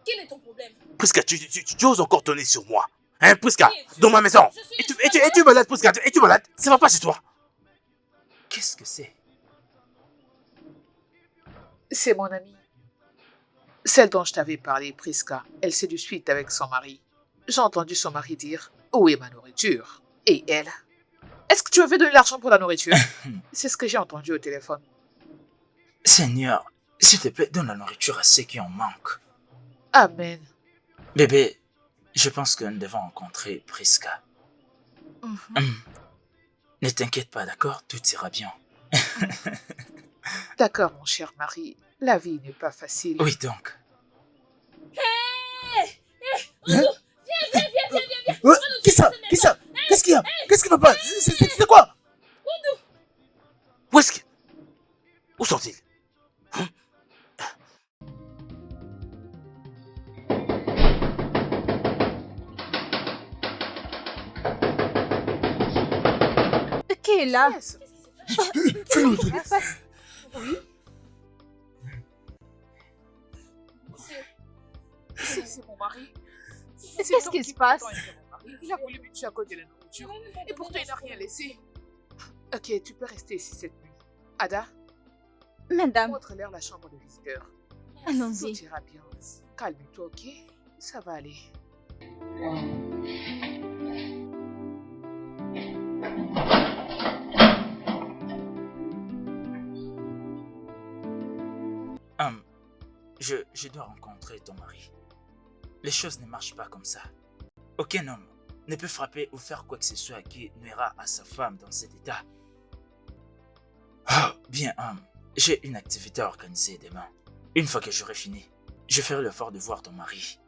Quel est ton problème? Priska, tu oses encore tourner sur moi. Hein, Priska? Dans ma maison. Es-tu malade, Priska? Es-tu malade? Ça va pas chez toi? Qu'est-ce que c'est? C'est mon amie. Celle dont je t'avais parlé, Priska. Elle s'est du suite avec son mari. J'ai entendu son mari dire « Où est ma nourriture ?» Et elle « Est-ce que tu avais donné l'argent pour la nourriture ?» C'est ce que j'ai entendu au téléphone. Seigneur, s'il te plaît, donne la nourriture à ceux qui en manquent. Amen. Bébé, je pense que nous devons rencontrer Priska. Ne t'inquiète pas, d'accord? Tout ira bien. D'accord, mon cher mari. La vie n'est pas facile. Oui, donc. Viens. Qui ça? Qui ça? Qu'est-ce qu'il y a? Qu'est-ce qui va pas? C'est quoi? Où est-ce que... Où sont-ils? Hein? Qui est là? Yes. Fais-le truc. Oui. C'est mon mari. Qu'est-ce qui se passe? Il a voulu me tuer à cause de la nourriture. Et pourtant, il n'a rien laissé. Ok, tu peux rester ici cette nuit. Ada, Madame, montre-leur la chambre de visiteur. Tout allons-y. ira bien. Calme-toi, ok? Ça va aller. Je dois rencontrer ton mari. Les choses ne marchent pas comme ça. Aucun homme ne peut frapper ou faire quoi que ce soit qui nuira à sa femme dans cet état. Oh, bien, j'ai une activité à organiser demain. Une fois que j'aurai fini, je ferai l'effort de voir ton mari.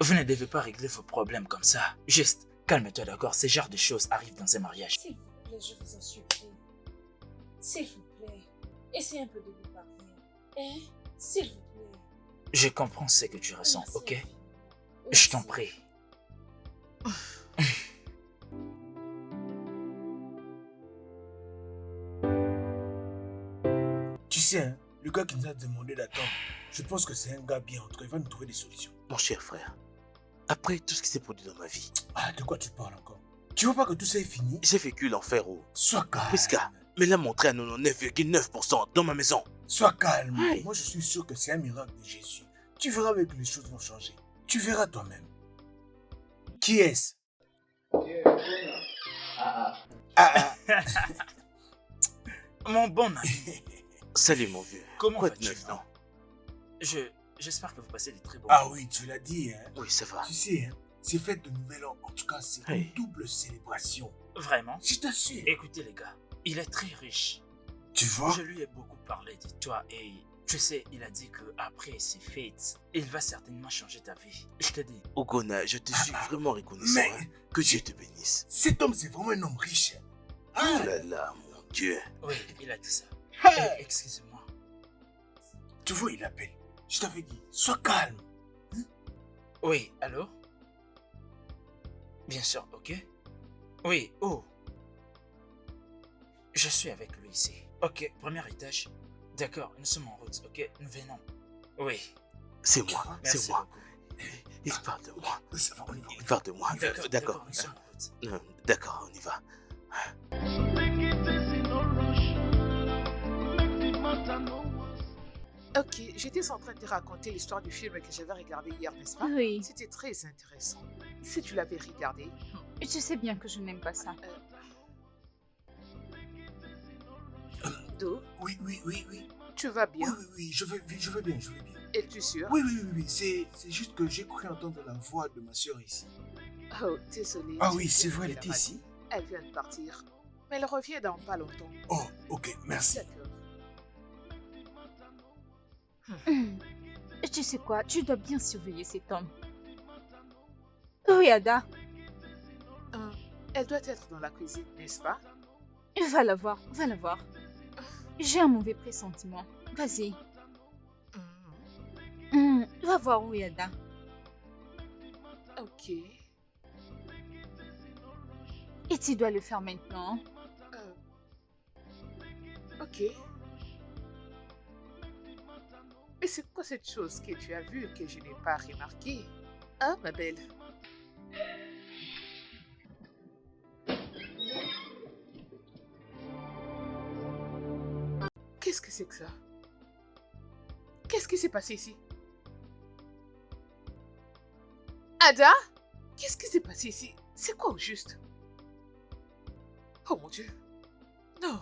Vous ne devez pas régler vos problèmes comme ça. Juste, calme-toi, d'accord? Ce genre de choses arrivent dans un mariage. S'il vous plaît, je vous en supplie. S'il vous plaît, essayez un peu de vous parler. Hein? S'il vous plaît. Je comprends ce que tu ressens, Merci ok? infiniment. Je t'en Merci. prie. Tu sais, hein, le gars qui nous a demandé d'attendre, je pense que c'est un gars bien. En tout cas, il va nous trouver des solutions. Mon cher frère, après tout ce qui s'est produit dans ma vie, Ah, de quoi tu parles encore? Tu vois pas que tout ça est fini? j'ai vécu l'enfer où... Sois calme. Priska me l'a montré à 99,9% dans ma maison. Sois calme. Oui. Moi, je suis sûr que c'est un miracle de Jésus. Tu verras que les choses vont changer. Tu verras toi-même. Qui est-ce? Mon bon ami, Salut mon vieux. comment Quoi de vas-tu? neuf, non? J'espère que vous passez des très bons Ah moments. oui, tu l'as dit, hein. Oui, ça va. Tu sais, hein, ces fêtes de Nouvel An, en tout cas, c'est Oui. une double célébration. Vraiment? Je t'assure. Écoutez les gars, il est très riche. Tu vois? Je lui ai beaucoup parlé de toi et tu sais, il a dit que après ces fêtes, il va certainement changer ta vie. Je te dis. Ogona, je te suis vraiment reconnaissant. Mais- hein. Que Dieu te bénisse. Cet homme, c'est vraiment un homme riche. Hein. Oh là là, mon Dieu. Oui, il a dit ça. Hey. Excusez-moi. Tu vois, il appelle. Je t'avais dit, sois calme. Oui, allô? Bien sûr, ok? Oui, oh. Je suis avec lui ici. Ok, premier étage. D'accord, nous sommes en route, ok? Nous venons. Oui, C'est moi, merci c'est moi. beaucoup. Il parle de moi. Ça va, on y va. Il parle de moi. D'accord. nous sommes en route. t'inquiète. D'accord, on y va. So take it easy, no rush. Make the matter no worse. Ok, j'étais en train de te raconter l'histoire du film que j'avais regardé hier, n'est-ce pas? Oui, C'était très intéressant. Si tu l'avais regardé, je sais bien que je n'aime pas ça. Do, Oui, oui, oui, oui. tu vas Oui, bien? oui, oui, je vais bien, je vais bien. Es-tu sûr? Oui, oui, oui, oui. C'est juste que j'ai cru entendre la voix de ma soeur ici. Oh, désolé. Ah j'ai oui, bien c'est vrai, elle oublié était la ici. radio. Elle vient de partir. Mais elle revient dans pas longtemps. Oh, ok, merci. D'accord. Hum. Tu sais quoi, tu dois bien surveiller cet homme. Oui, Ada, Elle doit être dans la cuisine, n'est-ce pas? va la voir, va la voir. J'ai un mauvais pressentiment. Vas-y. Va voir où est Ada. Ok. Et tu dois le faire maintenant. Ok. Mais c'est quoi cette chose que tu as vue que je n'ai pas remarquée? Hein, ma belle? Qu'est-ce que c'est que ça? Qu'est-ce qui s'est passé ici? Ada? Qu'est-ce qui s'est passé ici? C'est quoi au juste? Oh mon Dieu. Non.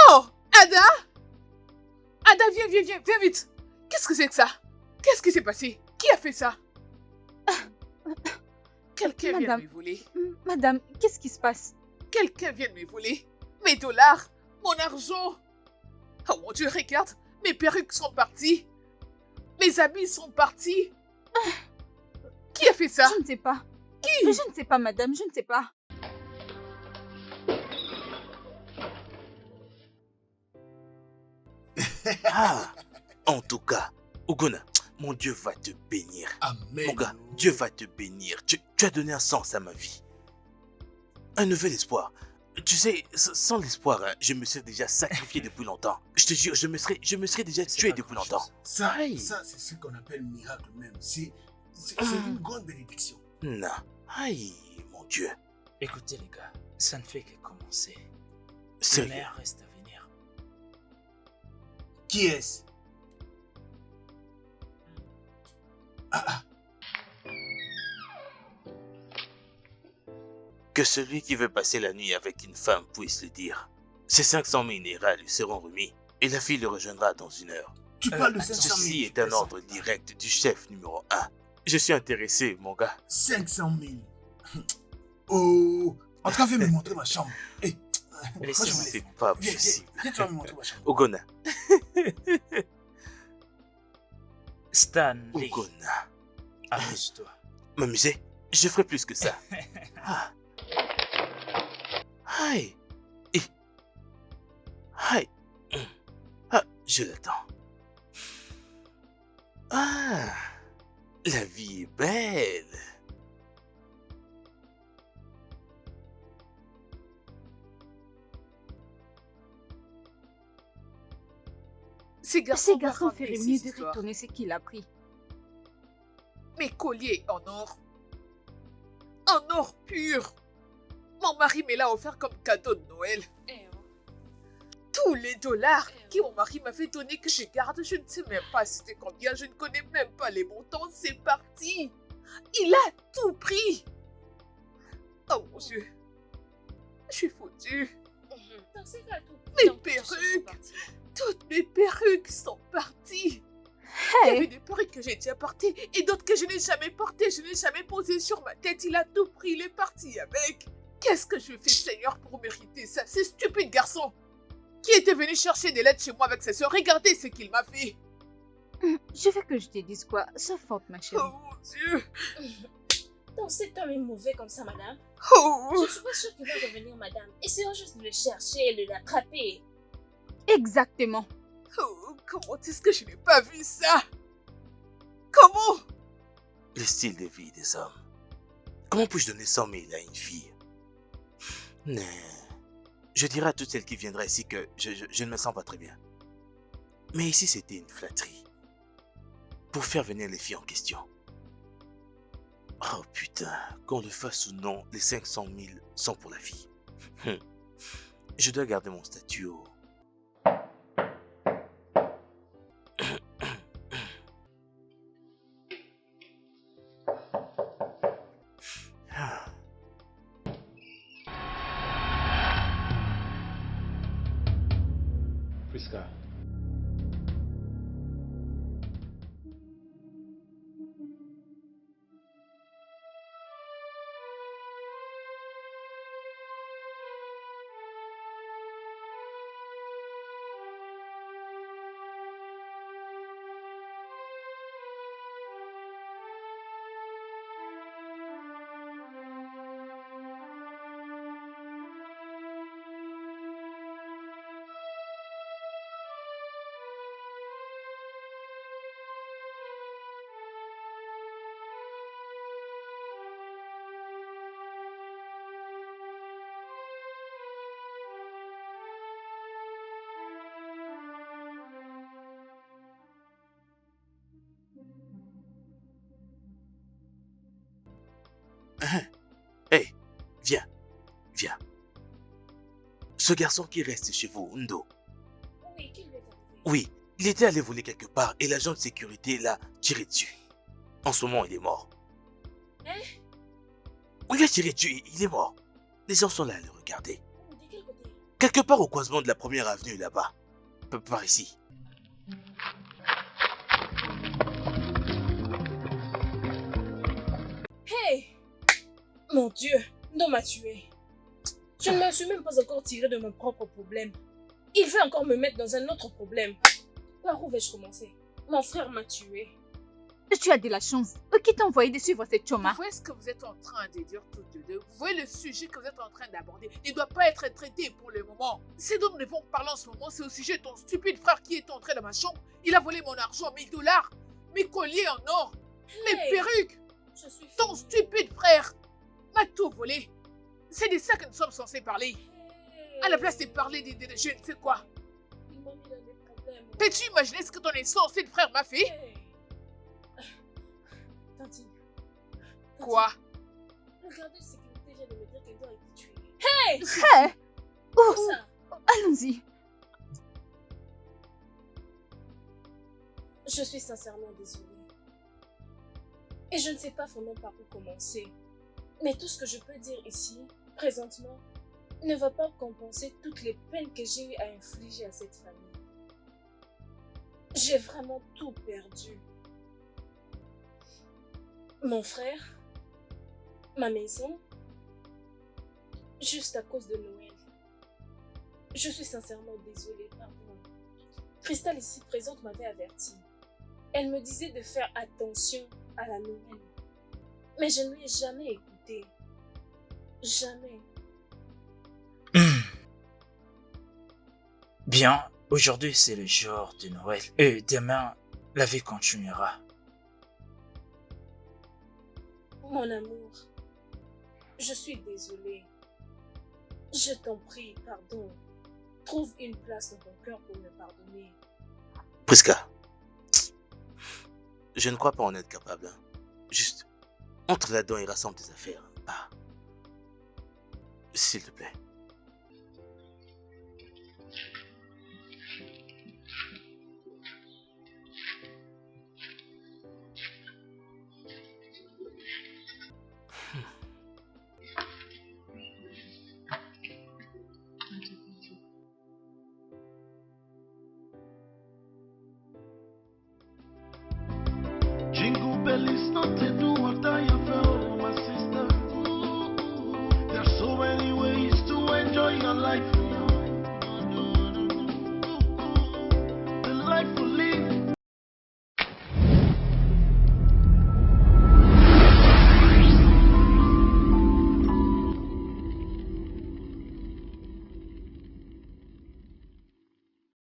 Non! Ada? Ada, viens vite! Qu'est-ce que c'est que ça? Qu'est-ce qui s'est passé? Qui a fait ça? Quelqu'un vient de Madame. me voler. Madame, qu'est-ce qui se passe? Quelqu'un vient de me voler. Mes dollars, mon argent. Oh mon Dieu, regarde, mes perruques sont parties. Mes habits sont partis. Qui a fait ça? Je ne sais pas. Qui? Je ne sais pas, madame, je ne sais pas. Ah, en tout cas, Ogona, mon Dieu va te bénir. Amen. Mon gars, Dieu va te bénir. Tu as donné un sens à ma vie. Un nouvel espoir. Tu sais, sans l'espoir, hein, je me serais déjà sacrifié depuis longtemps. Je te jure, je me serais déjà C'est tué pas depuis grand-chose. longtemps. Ça, Aïe. ça c'est ce qu'on appelle miracle même. C'est une grande bénédiction. Non. Aïe, mon Dieu. Écoutez les gars, ça ne fait que commencer. Le Sérieux. meilleur reste à venir. Qui est-ce? Que celui qui veut passer la nuit avec une femme puisse le dire. Ces 500 000 Naira lui seront remis et la fille le rejoindra dans 1 heure. Tu parles de attends, 500 000. Ceci est un ordre direct du chef numéro 1. Je suis intéressé, mon gars. 500 000. Oh, en tout cas, viens me montrer ma chambre. Hey, moi, Laissez-moi. je vous laisse. C'est pas Viens, possible. viens, tu vas me montrer ma chambre. Ogona. Stanley, Ogona. amuse-toi. M'amuser? Je ferai plus que ça. Ah. Aïe. Et. Aïe. Ah, je l'attends. Ah. La vie est belle. Ces Ces garçons garçons racontent feraient des mieux de histoires. retourner ce qu'il a pris. Mes colliers en or. En or pur. Mon mari me l'a offert comme cadeau de Noël. Eh oh. Tous les dollars que mon mari m'avait donné que je garde, je ne sais même pas c'était combien, je ne connais même pas les montants, c'est parti. Il a tout pris. Oh mon Dieu. Je suis foutue. Dans ces cas, tout. Mes donc, tes choses sont perruques. parties. Toutes mes perruques sont parties. Il y avait Hey, des perruques que j'ai déjà portées et d'autres que je n'ai jamais portées. Je n'ai jamais posé sur ma tête. Il a tout pris, il est parti avec. Qu'est-ce que je fais, Seigneur, pour mériter ça? Ce stupide garçon qui était venu chercher des lettres chez moi avec sa soeur. Regardez ce qu'il m'a fait. je veux que je te dise quoi? Sois forte, ma chérie. Oh mon Dieu. Donc cet homme est mauvais comme ça, madame. Oh. Je suis pas sûre qu'il va revenir, madame. Essayons juste de le chercher et de l'attraper. Exactement. Oh, comment est-ce que je n'ai pas vu ça? Comment? Le style de vie des hommes. Comment puis-je donner 100 000 à une fille? Non. Je dirais à toutes celles qui viendraient ici que je ne me sens pas très bien. Mais ici, c'était une flatterie. Pour faire venir les filles en question. Oh putain, qu'on le fasse ou non, les 500 000 sont pour la fille. Je dois garder mon statut au... Priska. Hey, viens, viens. Ce garçon qui reste chez vous, Ndo, Oui, qu'il lui est arrivé. oui, il était allé voler quelque part et l'agent de sécurité l'a tiré dessus. En ce moment, il est mort. Hein? On lui a tiré dessus, il est mort. Les gens sont là à le regarder. Oh, de quel côté? Quelque part au croisement de la première avenue là-bas. Par ici. Hey! Mon Dieu, Ndo m'a tué. Je ne me suis même pas encore tiré de mon propre problème. Il veut encore me mettre dans un autre problème. Par où vais-je commencer? Mon frère m'a tué. Tu as de la chance. Qui t'a envoyé de suivre cette Vous choma? voyez ce que vous êtes en train de dire toutes les deux? Vous voyez le sujet que vous êtes en train d'aborder? Il ne doit pas être traité pour le moment. Ce dont nous devons parler en ce moment, c'est au sujet de ton stupide frère qui est entré dans ma chambre. Il a volé mon argent, $1000, mes colliers en or, mes Hey! perruques. Je suis Ton finie. stupide frère m'a tout volé. C'est de ça que nous sommes censés parler. À la place de parler de je ne sais quoi. Il m'a mis dans des problèmes. Peux-tu imaginer ce que ton insensé frère m'a fait? Hey! Tantine. Quoi? Le gardien de sécurité vient de me dire qu'elle doit être tuée. Hey! Où Oh, ça? allons-y. Je suis sincèrement désolée. Et je ne sais pas vraiment par où commencer. Mais tout ce que je peux dire ici, présentement, ne va pas compenser toutes les peines que j'ai eu à infliger à cette famille. J'ai vraiment tout perdu. Mon frère, ma maison, juste à cause de Noël. Je suis sincèrement désolée, pardon. Cristal ici présente m'avait averti. Elle me disait de faire attention à la Noël. Mais je ne lui ai jamais écouté. Jamais. Bien, aujourd'hui c'est le jour de Noël. Et demain, la vie continuera. Mon amour, je suis désolée. Je t'en prie, pardon. Trouve une place dans ton cœur pour me pardonner. Priska, je ne crois pas en être capable. Hein. Juste, entre là-dedans et rassemble tes affaires. Ah. S'il te plaît. Jingle bell is not a do